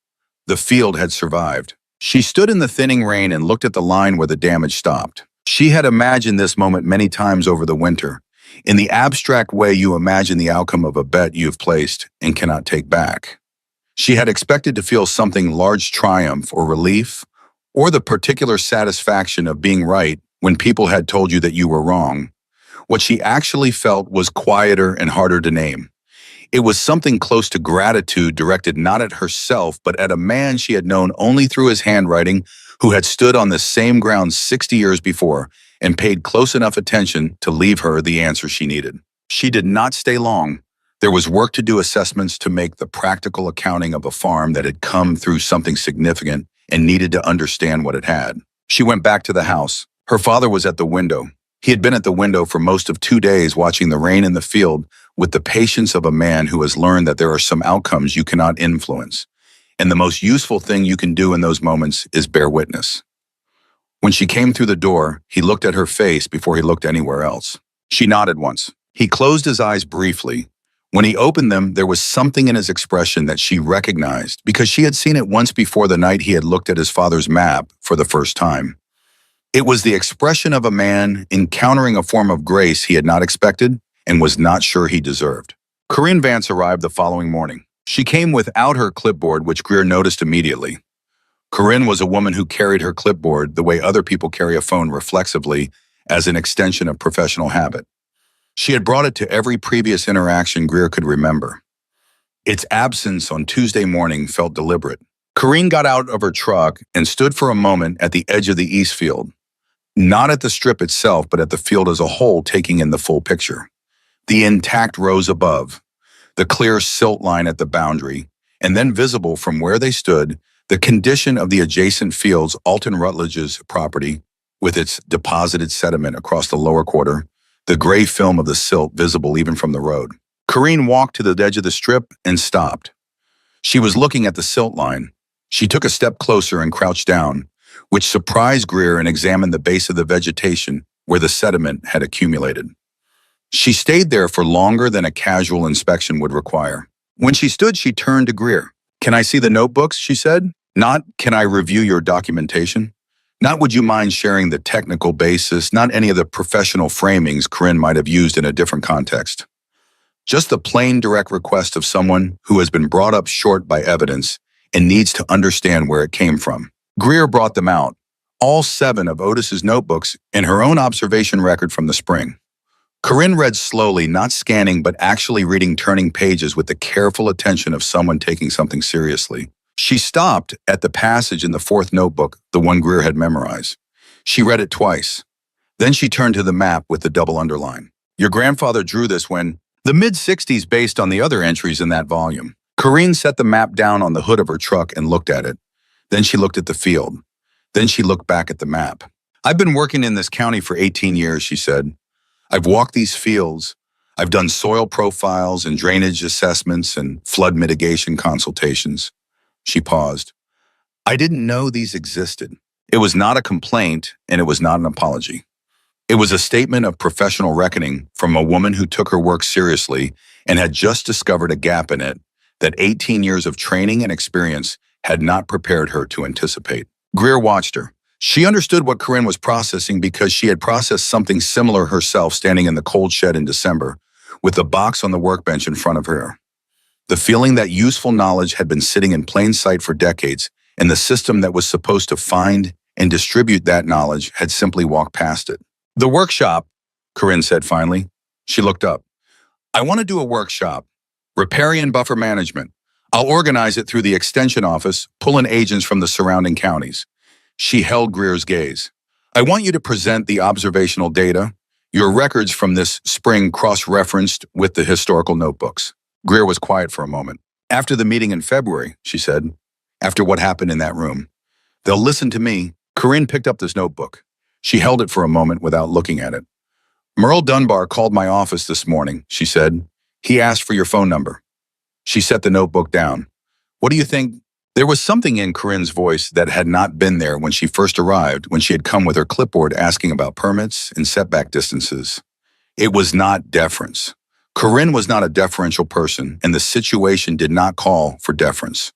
[SPEAKER 1] The field had survived. She stood in the thinning rain and looked at the line where the damage stopped. She had imagined this moment many times over the winter, in the abstract way you imagine the outcome of a bet you've placed and cannot take back. She had expected to feel something large triumph or relief, or the particular satisfaction of being right when people had told you that you were wrong. What she actually felt was quieter and harder to name. It was something close to gratitude directed not at herself, but at a man she had known only through his handwriting, who had stood on the same ground 60 years before and paid close enough attention to leave her the answer she needed. She did not stay long. There was work to do, assessments to make, the practical accounting of a farm that had come through something significant and needed to understand what it had. She went back to the house. Her father was at the window. He had been at the window for most of 2 days, watching the rain in the field with the patience of a man who has learned that there are some outcomes you cannot influence. And the most useful thing you can do in those moments is bear witness. When she came through the door, he looked at her face before he looked anywhere else. She nodded once. He closed his eyes briefly. When he opened them, there was something in his expression that she recognized, because she had seen it once before, the night he had looked at his father's map for the first time. It was the expression of a man encountering a form of grace he had not expected and was not sure he deserved. Corinne Vance arrived the following morning. She came without her clipboard, which Greer noticed immediately. Corinne was a woman who carried her clipboard the way other people carry a phone, reflexively, as an extension of professional habit. She had brought it to every previous interaction Greer could remember. Its absence on Tuesday morning felt deliberate. Corinne got out of her truck and stood for a moment at the edge of the east field. Not at the strip itself, but at the field as a whole, taking in the full picture. The intact rows above, the clear silt line at the boundary, and then visible from where they stood, the condition of the adjacent fields, Alton Rutledge's property, with its deposited sediment across the lower quarter, the gray film of the silt visible even from the road. Corinne walked to the edge of the strip and stopped. She was looking at the silt line. She took a step closer and crouched down, which surprised Greer, and examined the base of the vegetation where the sediment had accumulated. She stayed there for longer than a casual inspection would require. When she stood, she turned to Greer. "Can I see the notebooks?" she said. "Not, can I review your documentation? Not, would you mind sharing the technical basis, not any of the professional framings Corinne might have used in a different context. Just the plain, direct request of someone who has been brought up short by evidence and needs to understand where it came from." Greer brought them out, all 7 of Otis's notebooks and her own observation record from the spring. Corinne read slowly, not scanning, but actually reading, turning pages with the careful attention of someone taking something seriously. She stopped at the passage in the 4th notebook, the one Greer had memorized. She read it twice. Then she turned to the map with the double underline. "Your grandfather drew this when..." "The mid-60s, based on the other entries in that volume." Corinne set the map down on the hood of her truck and looked at it. Then she looked at the field. Then she looked back at the map. "I've been working in this county for 18 years, she said. "I've walked these fields. I've done soil profiles and drainage assessments and flood mitigation consultations." She paused. "I didn't know these existed." It was not a complaint, and it was not an apology. It was a statement of professional reckoning from a woman who took her work seriously and had just discovered a gap in it that 18 years of training and experience had not prepared her to anticipate. Greer watched her. She understood what Corinne was processing, because she had processed something similar herself, standing in the cold shed in December, with the box on the workbench in front of her. The feeling that useful knowledge had been sitting in plain sight for decades, and the system that was supposed to find and distribute that knowledge had simply walked past it. "The workshop," Corinne said finally. She looked up. "I want to do a workshop. Riparian buffer management. I'll organize it through the extension office, pull in agents from the surrounding counties." She held Greer's gaze. "I want you to present the observational data, your records from this spring cross-referenced with the historical notebooks." Greer was quiet for a moment. "After the meeting in February," she said, "after what happened in that room, they'll listen to me." Corinne picked up this notebook. She held it for a moment without looking at it. Merle Dunbar called my office this morning, she said. He asked for your phone number. She set the notebook down. What do you think? There was something in Corinne's voice that had not been there when she first arrived, when she had come with her clipboard asking about permits and setback distances. It was not deference. Corinne was not a deferential person, and the situation did not call for deference.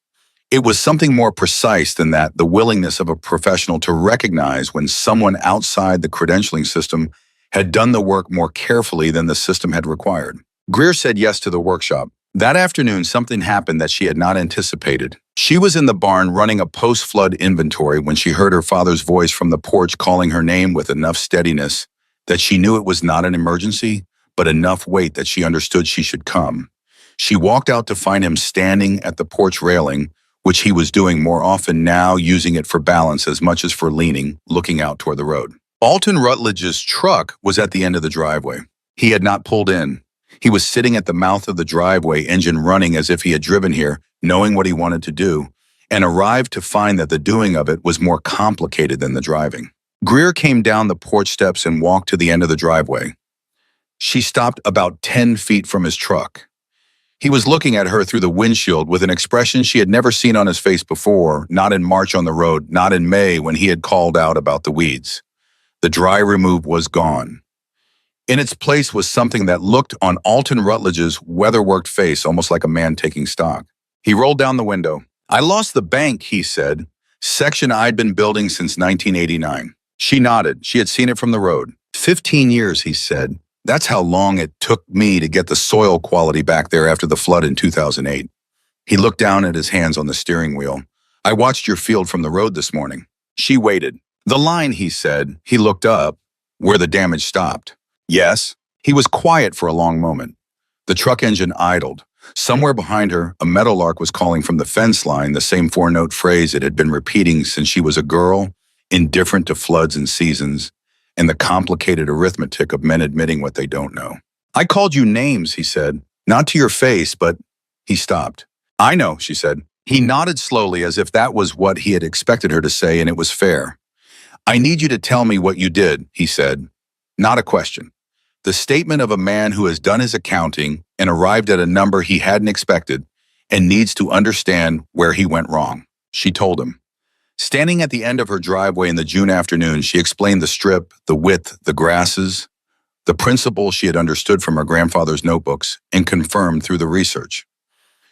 [SPEAKER 1] It was something more precise than that, the willingness of a professional to recognize when someone outside the credentialing system had done the work more carefully than the system had required. Greer said yes to the workshop. That afternoon, something happened that she had not anticipated. She was in the barn running a post-flood inventory when she heard her father's voice from the porch calling her name with enough steadiness that she knew it was not an emergency, but enough weight that she understood she should come. She walked out to find him standing at the porch railing, which he was doing more often now, using it for balance as much as for leaning, looking out toward the road. Alton Rutledge's truck was at the end of the driveway. He had not pulled in. He was sitting at the mouth of the driveway, engine running as if he had driven here, knowing what he wanted to do, and arrived to find that the doing of it was more complicated than the driving. Greer came down the porch steps and walked to the end of the driveway. She stopped about 10 feet from his truck. He was looking at her through the windshield with an expression she had never seen on his face before, not in March on the road, not in May when he had called out about the weeds. The dry remove was gone. In its place was something that looked on Alton Rutledge's weather-worked face almost like a man taking stock. He rolled down the window. I lost the bank, he said. Section I'd been building since 1989. She nodded. She had seen it from the road. 15 years, he said. That's how long it took me to get the soil quality back there after the flood in 2008. He looked down at his hands on the steering wheel. I watched your field from the road this morning. She waited. The line, he said. He looked up, where the damage stopped. Yes. He was quiet for a long moment. The truck engine idled. Somewhere behind her, a meadowlark was calling from the fence line the same four-note phrase it had been repeating since she was a girl, indifferent to floods and seasons, and the complicated arithmetic of men admitting what they don't know. I called you names, he said. Not to your face, but... He stopped. I know, she said. He nodded slowly as if that was what he had expected her to say, and it was fair. I need you to tell me what you did, he said. Not a question. The statement of a man who has done his accounting and arrived at a number he hadn't expected and needs to understand where he went wrong. She told him. Standing at the end of her driveway in the June afternoon, she explained the strip, the width, the grasses, the principle she had understood from her grandfather's notebooks and confirmed through the research.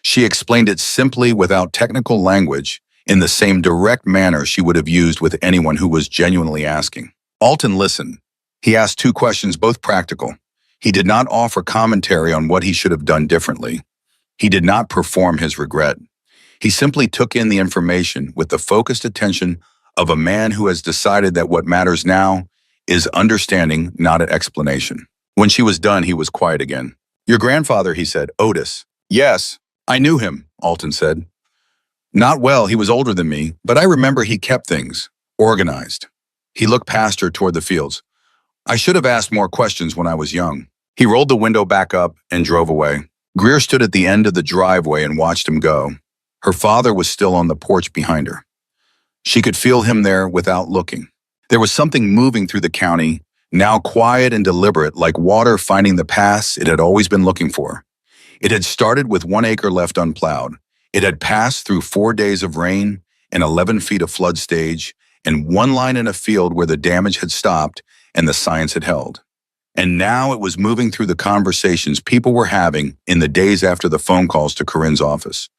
[SPEAKER 1] She explained it simply without technical language in the same direct manner she would have used with anyone who was genuinely asking. Alton listened. He asked two questions, both practical. He did not offer commentary on what he should have done differently. He did not perform his regret. He simply took in the information with the focused attention of a man who has decided that what matters now is understanding, not an explanation. When she was done, he was quiet again. Your grandfather, he said. Otis. Yes, I knew him, Alton said. Not well, he was older than me, but I remember he kept things organized. He looked past her toward the fields. I should have asked more questions when I was young. He rolled the window back up and drove away. Greer stood at the end of the driveway and watched him go. Her father was still on the porch behind her. She could feel him there without looking. There was something moving through the county, now quiet and deliberate, like water finding the paths it had always been looking for. It had started with 1 acre left unplowed. It had passed through 4 days of rain and 11 feet of flood stage and one line in a field where the damage had stopped and the science had held. And now it was moving through the conversations people were having in the days after the phone calls to Corinne's office.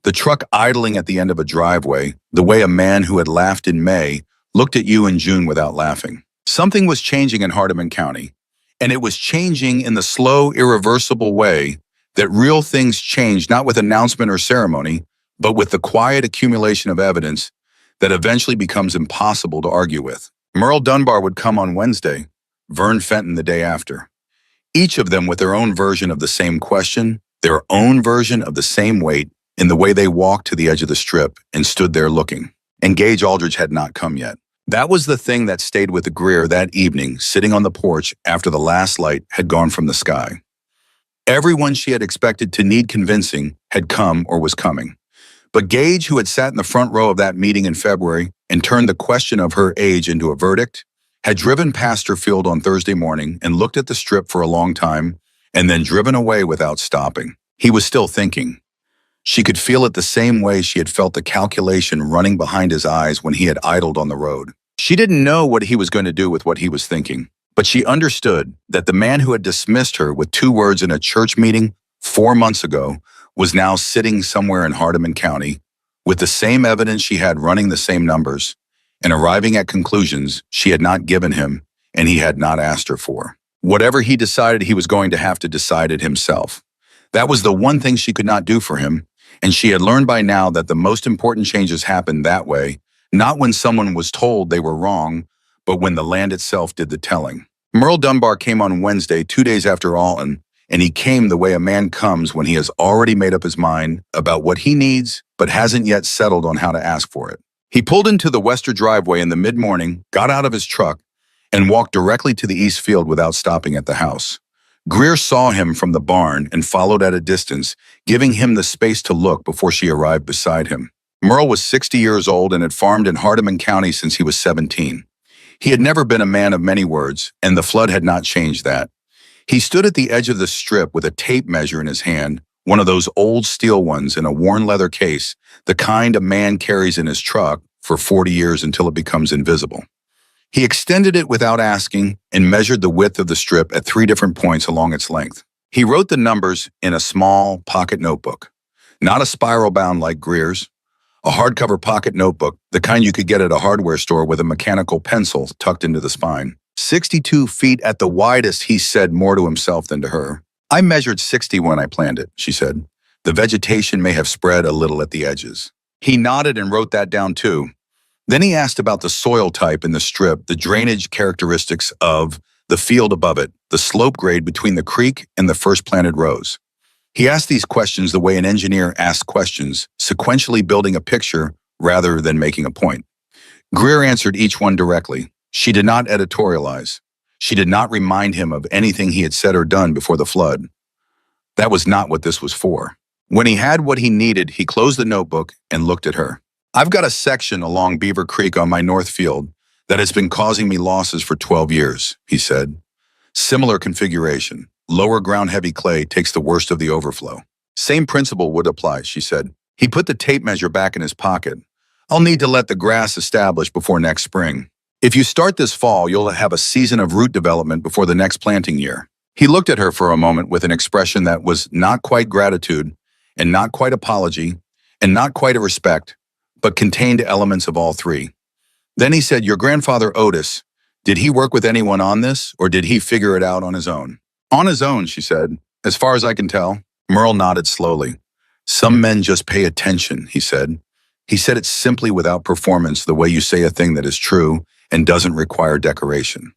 [SPEAKER 1] The truck idling at the end of a driveway, the way a man who had laughed in May looked at you in June without laughing. Something was changing in Hardeman County, and it was changing in the slow, irreversible way that real things change not with announcement or ceremony, but with the quiet accumulation of evidence that eventually becomes impossible to argue with. Merle Dunbar would come on Wednesday, Vern Fenton the day after. Each of them with their own version of the same question, their own version of the same weight, in the way they walked to the edge of the strip and stood there looking. And Gage Aldridge had not come yet. That was the thing that stayed with Greer that evening, sitting on the porch after the last light had gone from the sky. Everyone she had expected to need convincing had come or was coming. But Gage, who had sat in the front row of that meeting in February and turned the question of her age into a verdict, had driven past her field on Thursday morning and looked at the strip for a long time and then driven away without stopping. He was still thinking. She could feel it the same way she had felt the calculation running behind his eyes when he had idled on the road. She didn't know what he was going to do with what he was thinking, but she understood that the man who had dismissed her with 2 words in a church meeting 4 months ago was now sitting somewhere in Hardeman County with the same evidence she had, running the same numbers and arriving at conclusions she had not given him and he had not asked her for. Whatever he decided, he was going to have to decide it himself. That was the one thing she could not do for him, and she had learned by now that the most important changes happened that way, not when someone was told they were wrong, but when the land itself did the telling. Merle Dunbar came on Wednesday, 2 days after Alton, and he came the way a man comes when he has already made up his mind about what he needs, but hasn't yet settled on how to ask for it. He pulled into the Wester driveway in the mid-morning, got out of his truck, and walked directly to the east field without stopping at the house. Greer saw him from the barn and followed at a distance, giving him the space to look before she arrived beside him. Merle was 60 years old and had farmed in Hardeman County since he was 17. He had never been a man of many words, and the flood had not changed that. He stood at the edge of the strip with a tape measure in his hand, one of those old steel ones in a worn leather case, the kind a man carries in his truck for 40 years until it becomes invisible. He extended it without asking and measured the width of the strip at 3 different points along its length. He wrote the numbers in a small pocket notebook, not a spiral bound like Greer's, a hardcover pocket notebook, the kind you could get at a hardware store with a mechanical pencil tucked into the spine. 62 feet at the widest, he said more to himself than to her. I measured 60 when I planned it, she said. The vegetation may have spread a little at the edges. He nodded and wrote that down too. Then he asked about the soil type in the strip, the drainage characteristics of the field above it, the slope grade between the creek and the first planted rows. He asked these questions the way an engineer asks questions, sequentially building a picture rather than making a point. Greer answered each one directly. She did not editorialize. She did not remind him of anything he had said or done before the flood. That was not what this was for. When he had what he needed, he closed the notebook and looked at her. I've got a section along Beaver Creek on my north field that has been causing me losses for 12 years, he said. Similar configuration. Lower ground heavy clay takes the worst of the overflow. Same principle would apply, she said. He put the tape measure back in his pocket. I'll need to let the grass establish before next spring. If you start this fall, you'll have a season of root development before the next planting year. He looked at her for a moment with an expression that was not quite gratitude and not quite apology and not quite a respect, but contained elements of all 3. Then he said, your grandfather Otis, did he work with anyone on this, or did he figure it out on his own? On his own, she said, as far as I can tell. Merle nodded slowly. Some men just pay attention, he said. He said it simply without performance, the way you say a thing that is true and doesn't require decoration.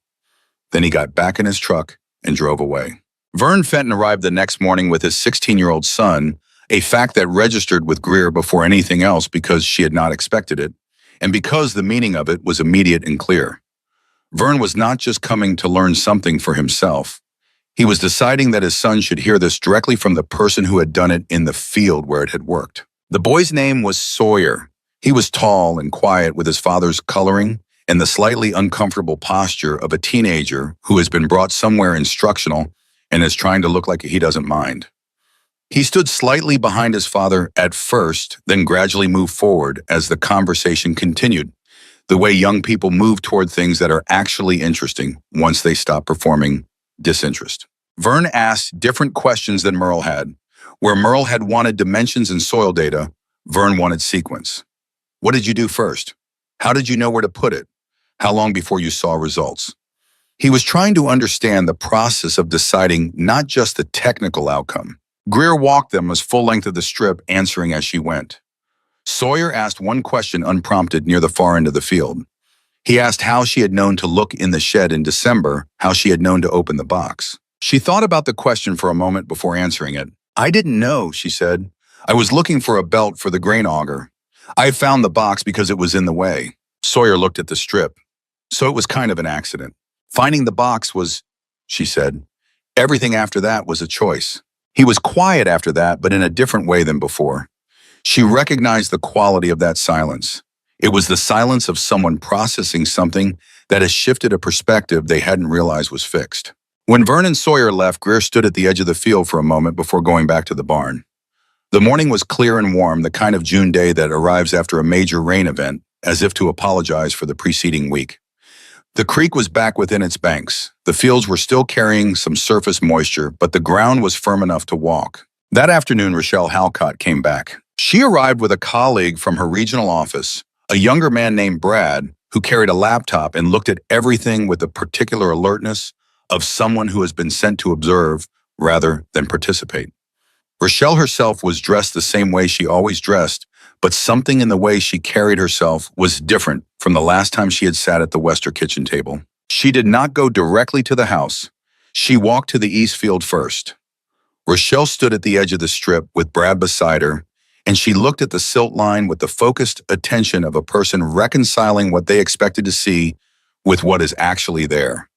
[SPEAKER 1] Then he got back in his truck and drove away. Vern Fenton arrived the next morning with his 16-year-old son, a fact that registered with Greer before anything else because she had not expected it, and because the meaning of it was immediate and clear. Vern was not just coming to learn something for himself. He was deciding that his son should hear this directly from the person who had done it in the field where it had worked. The boy's name was Sawyer. He was tall and quiet with his father's coloring and the slightly uncomfortable posture of a teenager who has been brought somewhere instructional and is trying to look like he doesn't mind. He stood slightly behind his father at first, then gradually moved forward as the conversation continued, the way young people move toward things that are actually interesting once they stop performing disinterest. Vern asked different questions than Merle had. Where Merle had wanted dimensions and soil data, Vern wanted sequence. What did you do first? How did you know where to put it? How long before you saw results? He was trying to understand the process of deciding not just the technical outcome. Greer walked them as full length of the strip, answering as she went. Sawyer asked one question unprompted near the far end of the field. He asked how she had known to look in the shed in December, how she had known to open the box. She thought about the question for a moment before answering it. I didn't know, she said. I was looking for a belt for the grain auger. I found the box because it was in the way. Sawyer looked at the strip. So it was kind of an accident. Finding the box was, she said. Everything after that was a choice. He was quiet after that, but in a different way than before. She recognized the quality of that silence. It was the silence of someone processing something that has shifted a perspective they hadn't realized was fixed. When Vern and Sawyer left, Greer stood at the edge of the field for a moment before going back to the barn. The morning was clear and warm, the kind of June day that arrives after a major rain event, as if to apologize for the preceding week. The creek was back within its banks. The fields were still carrying some surface moisture, but the ground was firm enough to walk. That afternoon, Rochelle Halcott came back. She arrived with a colleague from her regional office, a younger man named Brad, who carried a laptop and looked at everything with the particular alertness of someone who has been sent to observe rather than participate. Rochelle herself was dressed the same way she always dressed, but something in the way she carried herself was different from the last time she had sat at the Wester kitchen table. She did not go directly to the house. She walked to the east field first. Rochelle stood at the edge of the strip with Brad beside her, and she looked at the silt line with the focused attention of a person reconciling what they expected to see with what is actually there.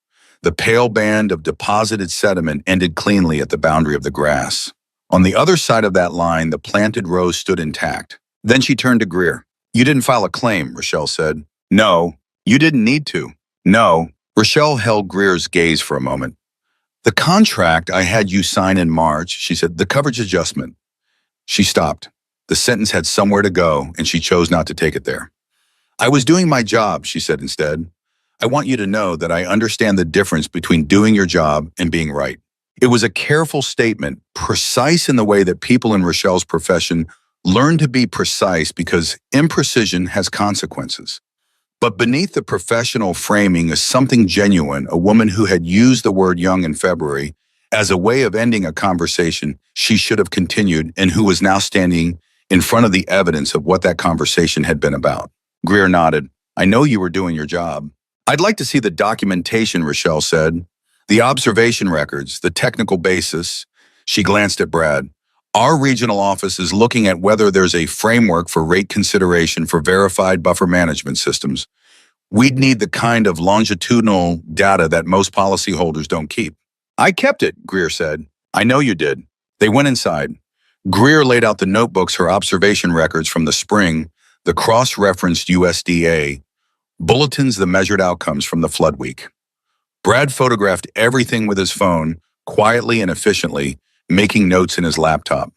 [SPEAKER 1] The pale band of deposited sediment ended cleanly at the boundary of the grass. On the other side of that line, the planted rows stood intact. Then she turned to Greer. "You didn't file a claim," Rochelle said. "No, you didn't need to." "No." Rochelle held Greer's gaze for a moment. "The contract I had you sign in March," she said, "the coverage adjustment." She stopped. The sentence had somewhere to go, and she chose not to take it there. "I was doing my job," she said instead. "I want you to know that I understand the difference between doing your job and being right." It was a careful statement, precise in the way that people in Rochelle's profession learn to be precise because imprecision has consequences. But beneath the professional framing is something genuine, a woman who had used the word young in February as a way of ending a conversation she should have continued and who was now standing in front of the evidence of what that conversation had been about. Greer nodded. "I know you were doing your job." "I'd like to see the documentation," Rochelle said. "The observation records, the technical basis." She glanced at Brad. "Our regional office is looking at whether there's a framework for rate consideration for verified buffer management systems. We'd need the kind of longitudinal data that most policyholders don't keep." "I kept it," Greer said. "I know you did." They went inside. Greer laid out the notebooks, her observation records from the spring, the cross-referenced USDA, bulletins, the measured outcomes from the flood week. Brad photographed everything with his phone, quietly and efficiently, making notes in his laptop.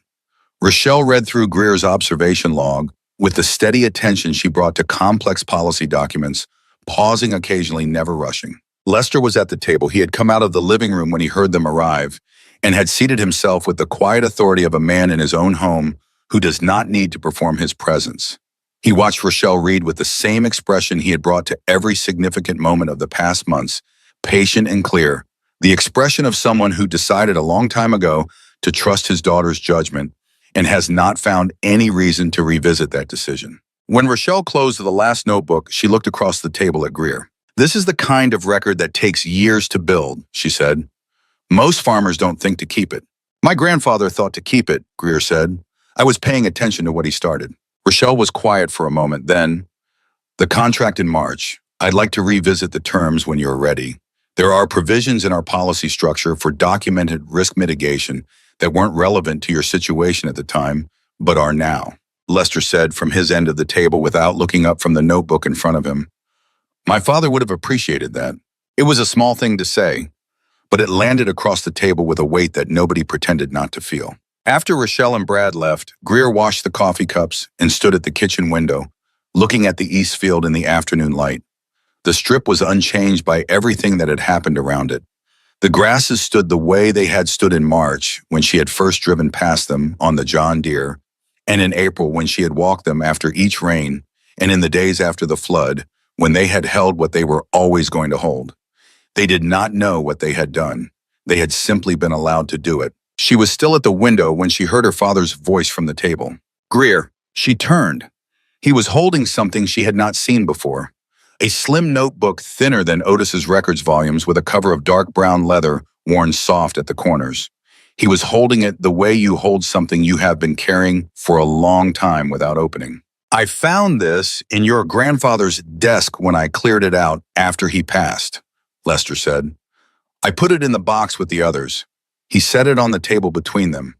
[SPEAKER 1] Rochelle read through Greer's observation log with the steady attention she brought to complex policy documents, pausing occasionally, never rushing. Lester was at the table. He had come out of the living room when he heard them arrive and had seated himself with the quiet authority of a man in his own home who does not need to perform his presence. He watched Rochelle read with the same expression he had brought to every significant moment of the past months, patient and clear, the expression of someone who decided a long time ago to trust his daughter's judgment and has not found any reason to revisit that decision. When Rochelle closed the last notebook, she looked across the table at Greer. "This is the kind of record that takes years to build," she said. "Most farmers don't think to keep it." "My grandfather thought to keep it," Greer said. "I was paying attention to what he started." Rochelle was quiet for a moment, then, "The contract in March. I'd like to revisit the terms when you're ready. There are provisions in our policy structure for documented risk mitigation that weren't relevant to your situation at the time, but are now," Lester said from his end of the table without looking up from the notebook in front of him. My father would have appreciated that. It was a small thing to say, but it landed across the table with a weight that nobody pretended not to feel. After Rochelle and Brad left, Greer washed the coffee cups and stood at the kitchen window, looking at the east field in the afternoon light. The strip was unchanged by everything that had happened around it. The grasses stood the way they had stood in March when she had first driven past them on the John Deere, and in April when she had walked them after each rain, and in the days after the flood when they had held what they were always going to hold. They did not know what they had done. They had simply been allowed to do it. She was still at the window when she heard her father's voice from the table. "Greer." She turned. He was holding something she had not seen before. A slim notebook thinner than Otis's records volumes with a cover of dark brown leather worn soft at the corners. He was holding it the way you hold something you have been carrying for a long time without opening. "I found this in your grandfather's desk when I cleared it out after he passed," Lester said. "I put it in the box with the others." He set it on the table between them.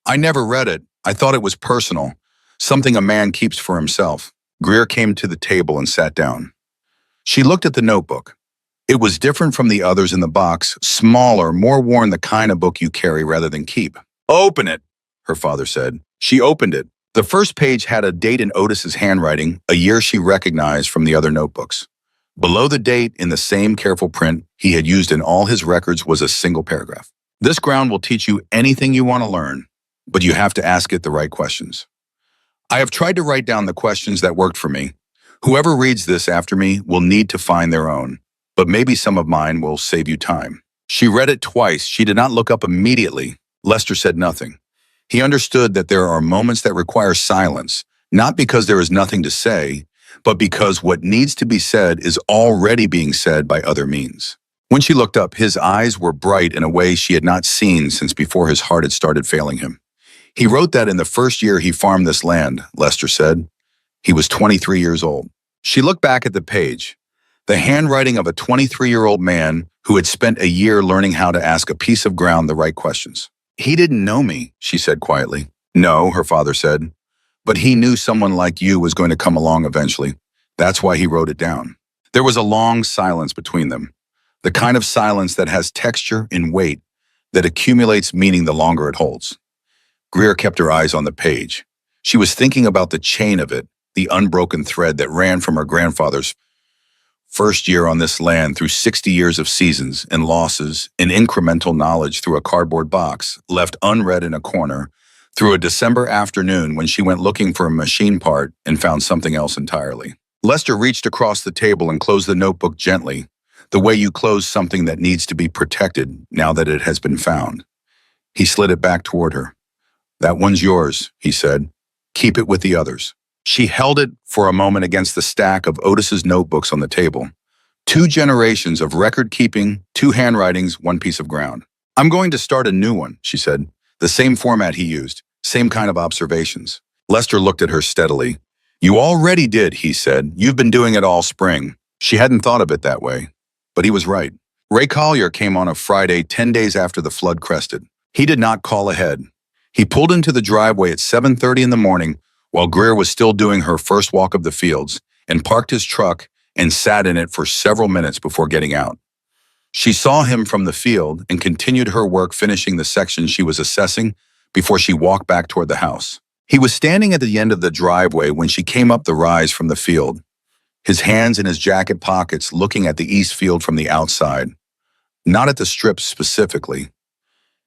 [SPEAKER 1] "I never read it. I thought it was personal, something a man keeps for himself." Greer came to the table and sat down. She looked at the notebook. It was different from the others in the box, smaller, more worn, the kind of book you carry rather than keep. Open it, her father said. She opened it. The first page had a date in Otis's handwriting, a year she recognized from the other notebooks. Below the date, in the same careful print he had used in all his records, was a single paragraph. This ground will teach you anything you want to learn, but you have to ask it the right questions. I have tried to write down the questions that worked for me. Whoever reads this after me will need to find their own, but maybe some of mine will save you time. She read it twice. She did not look up immediately. Lester said nothing. He understood that there are moments that require silence, not because there is nothing to say, but because what needs to be said is already being said by other means. When she looked up, his eyes were bright in a way she had not seen since before his heart had started failing him. He wrote that in the first year he farmed this land, Lester said. He was 23 years old. She looked back at the page, the handwriting of a 23-year-old man who had spent a year learning how to ask a piece of ground the right questions. He didn't know me, she said quietly. No, her father said, but he knew someone like you was going to come along eventually. That's why he wrote it down. There was a long silence between them, the kind of silence that has texture and weight, that accumulates meaning the longer it holds. Greer kept her eyes on the page. She was thinking about the chain of it, the unbroken thread that ran from her grandfather's first year on this land through 60 years of seasons and losses and incremental knowledge through a cardboard box left unread in a corner, through a December afternoon when she went looking for a machine part and found something else entirely. Lester reached across the table and closed the notebook gently, the way you close something that needs to be protected now that it has been found. He slid it back toward her. That one's yours, he said. Keep it with the others. She held it for a moment against the stack of Otis's notebooks on the table. 2 generations of record-keeping, 2 handwritings, 1 piece of ground. I'm going to start a new one, she said. The same format he used, same kind of observations. Lester looked at her steadily. You already did, he said. You've been doing it all spring. She hadn't thought of it that way. But he was right. Ray Collier came on a Friday 10 days after the flood crested. He did not call ahead. He pulled into the driveway at 7:30 in the morning while Greer was still doing her first walk of the fields, and parked his truck and sat in it for several minutes before getting out. She saw him from the field and continued her work finishing the section she was assessing before she walked back toward the house. He was standing at the end of the driveway when she came up the rise from the field, his hands in his jacket pockets looking at the east field from the outside, not at the strip specifically,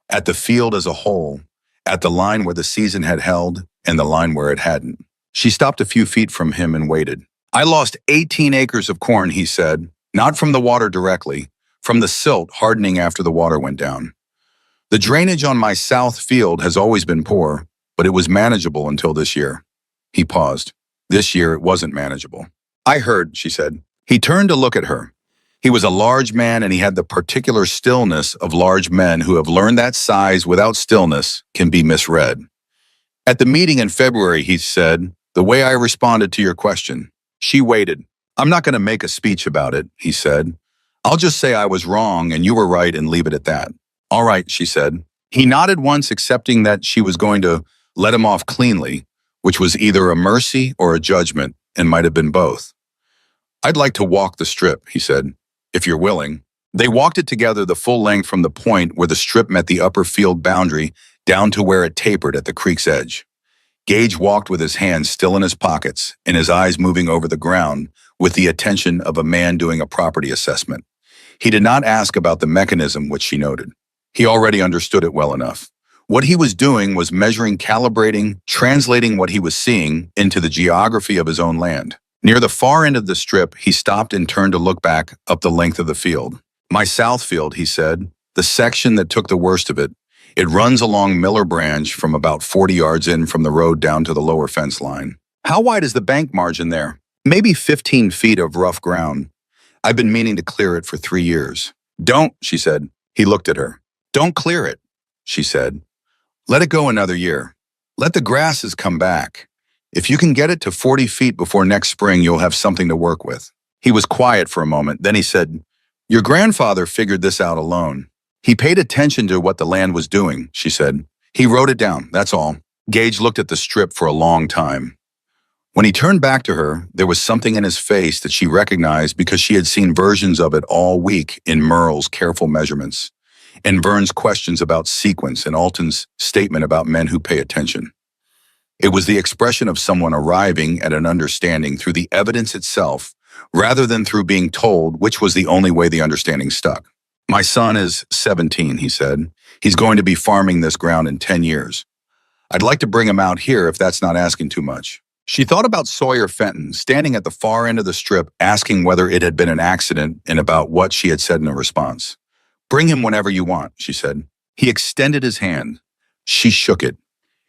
[SPEAKER 1] at the field as a whole, at the line where the season had held and the line where it hadn't. She stopped a few feet from him and waited. I lost 18 acres of corn, he said, not from the water directly, from the silt hardening after the water went down. The drainage on my south field has always been poor, but it was manageable until this year. He paused. This year it wasn't manageable. I heard, she said. He turned to look at her. He was a large man and he had the particular stillness of large men who have learned that size without stillness can be misread. At the meeting in February, he said, the way I responded to your question. She waited. I'm not going to make a speech about it, he said. I'll just say I was wrong and you were right and leave it at that. All right, she said. He nodded once, accepting that she was going to let him off cleanly, which was either a mercy or a judgment, and might have been both. I'd like to walk the strip, he said, if you're willing. They walked it together the full length from the point where the strip met the upper field boundary down to where it tapered at the creek's edge. Gage walked with his hands still in his pockets and his eyes moving over the ground with the attention of a man doing a property assessment. He did not ask about the mechanism which she noted. He already understood it well enough. What he was doing was measuring, calibrating, translating what he was seeing into the geography of his own land. Near the far end of the strip, he stopped and turned to look back up the length of the field. My south field, he said, the section that took the worst of it. It runs along Miller Branch from about 40 yards in from the road down to the lower fence line. How wide is the bank margin there? Maybe 15 feet of rough ground. I've been meaning to clear it for 3 years. Don't, she said. He looked at her. Don't clear it, she said. Let it go another year. Let the grasses come back. If you can get it to 40 feet before next spring, you'll have something to work with. He was quiet for a moment. Then he said, your grandfather figured this out alone. He paid attention to what the land was doing, she said. He wrote it down, that's all. Gage looked at the strip for a long time. When he turned back to her, there was something in his face that she recognized because she had seen versions of it all week in Merle's careful measurements, and Vern's questions about sequence and Alton's statement about men who pay attention. It was the expression of someone arriving at an understanding through the evidence itself, rather than through being told, which was the only way the understanding stuck. My son is 17, he said. He's going to be farming this ground in 10 years. I'd like to bring him out here if that's not asking too much. She thought about Sawyer Fenton, standing at the far end of the strip, asking whether it had been an accident and about what she had said in a response. Bring him whenever you want, she said. He extended his hand. She shook it.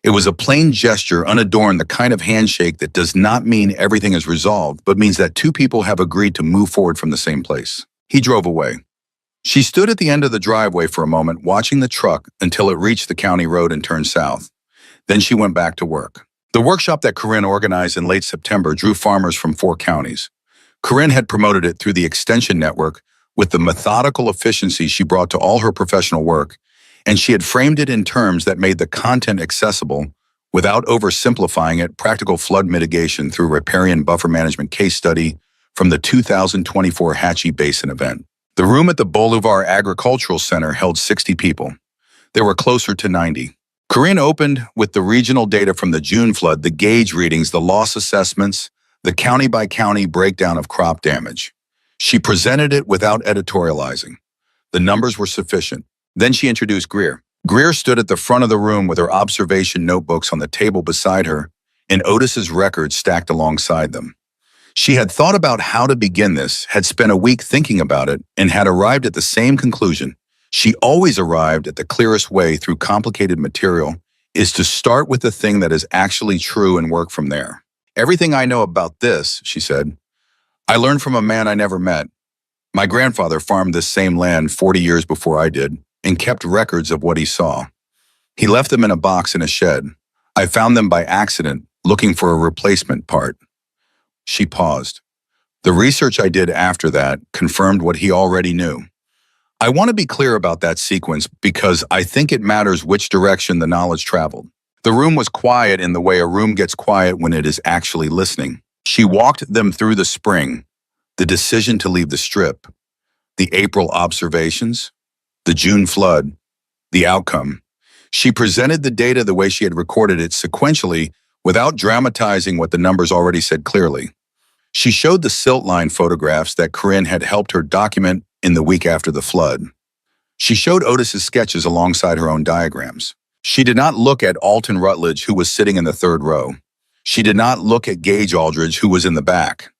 [SPEAKER 1] It was a plain gesture, unadorned, the kind of handshake that does not mean everything is resolved, but means that two people have agreed to move forward from the same place. He drove away. She stood at the end of the driveway for a moment, watching the truck until it reached the county road and turned south. Then she went back to work. The workshop that Corinne organized in late September drew farmers from 4 counties. Corinne had promoted it through the extension network with the methodical efficiency she brought to all her professional work, and she had framed it in terms that made the content accessible without oversimplifying it. Practical flood mitigation through riparian buffer management case study from the 2024 Hatchie Basin event. The room at the Bolivar Agricultural Center held 60 people. There were closer to 90. Corinne opened with the regional data from the June flood, the gauge readings, the loss assessments, the county-by-county breakdown of crop damage. She presented it without editorializing. The numbers were sufficient. Then she introduced Greer. Greer stood at the front of the room with her observation notebooks on the table beside her and Otis's records stacked alongside them. She had thought about how to begin this, had spent a week thinking about it, and had arrived at the same conclusion. She always arrived at the clearest way through complicated material is to start with the thing that is actually true and work from there. Everything I know about this, she said, I learned from a man I never met. My grandfather farmed this same land 40 years before I did and kept records of what he saw. He left them in a box in a shed. I found them by accident, looking for a replacement part. She paused. The research I did after that confirmed what he already knew. I want to be clear about that sequence because I think it matters which direction the knowledge traveled. The room was quiet in the way a room gets quiet when it is actually listening. She walked them through the spring, the decision to leave the strip, the April observations, the June flood, the outcome. She presented the data the way she had recorded it sequentially without dramatizing what the numbers already said clearly. She showed the silt line photographs that Corinne had helped her document in the week after the flood. She showed Otis's sketches alongside her own diagrams. She did not look at Alton Rutledge, who was sitting in the 3rd row. She did not look at Gage Aldridge, who was in the back.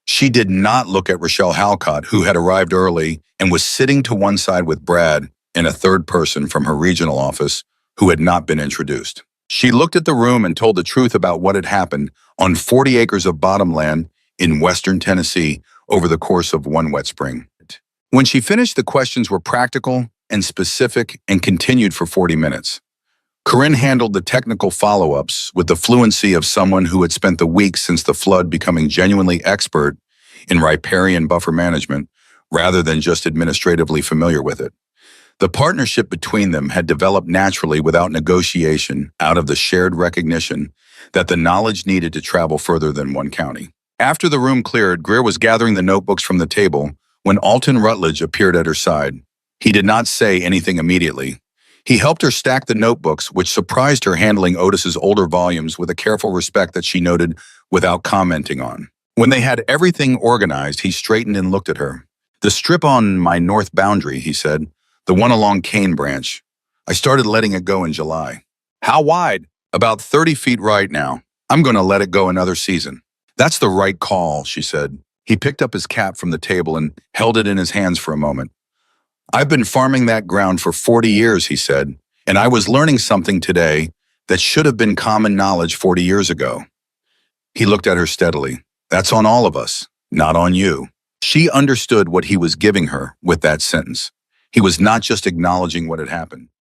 [SPEAKER 1] She did not look at Rochelle Halcott, who had arrived early and was sitting to one side with Brad and a 3rd person from her regional office who had not been introduced. She looked at the room and told the truth about what had happened on 40 acres of bottomland in western Tennessee over the course of one wet spring. When she finished, the questions were practical and specific and continued for 40 minutes. Corinne handled the technical follow-ups with the fluency of someone who had spent the weeks since the flood becoming genuinely expert in riparian buffer management rather than just administratively familiar with it. The partnership between them had developed naturally without negotiation out of the shared recognition that the knowledge needed to travel further than one county. After the room cleared, Greer was gathering the notebooks from the table when Alton Rutledge appeared at her side. He did not say anything immediately. He helped her stack the notebooks, which surprised her, handling Otis's older volumes with a careful respect that she noted without commenting on. When they had everything organized, he straightened and looked at her. The strip on my north boundary, he said, the one along Cane Branch. I started letting it go in July. How wide? About 30 feet right now. I'm going to let it go another season. That's the right call, she said. He picked up his cap from the table and held it in his hands for a moment. I've been farming that ground for 40 years, he said, and I was learning something today that should have been common knowledge 40 years ago. He looked at her steadily. That's on all of us, not on you. She understood what he was giving her with that sentence. He was not just acknowledging what had happened.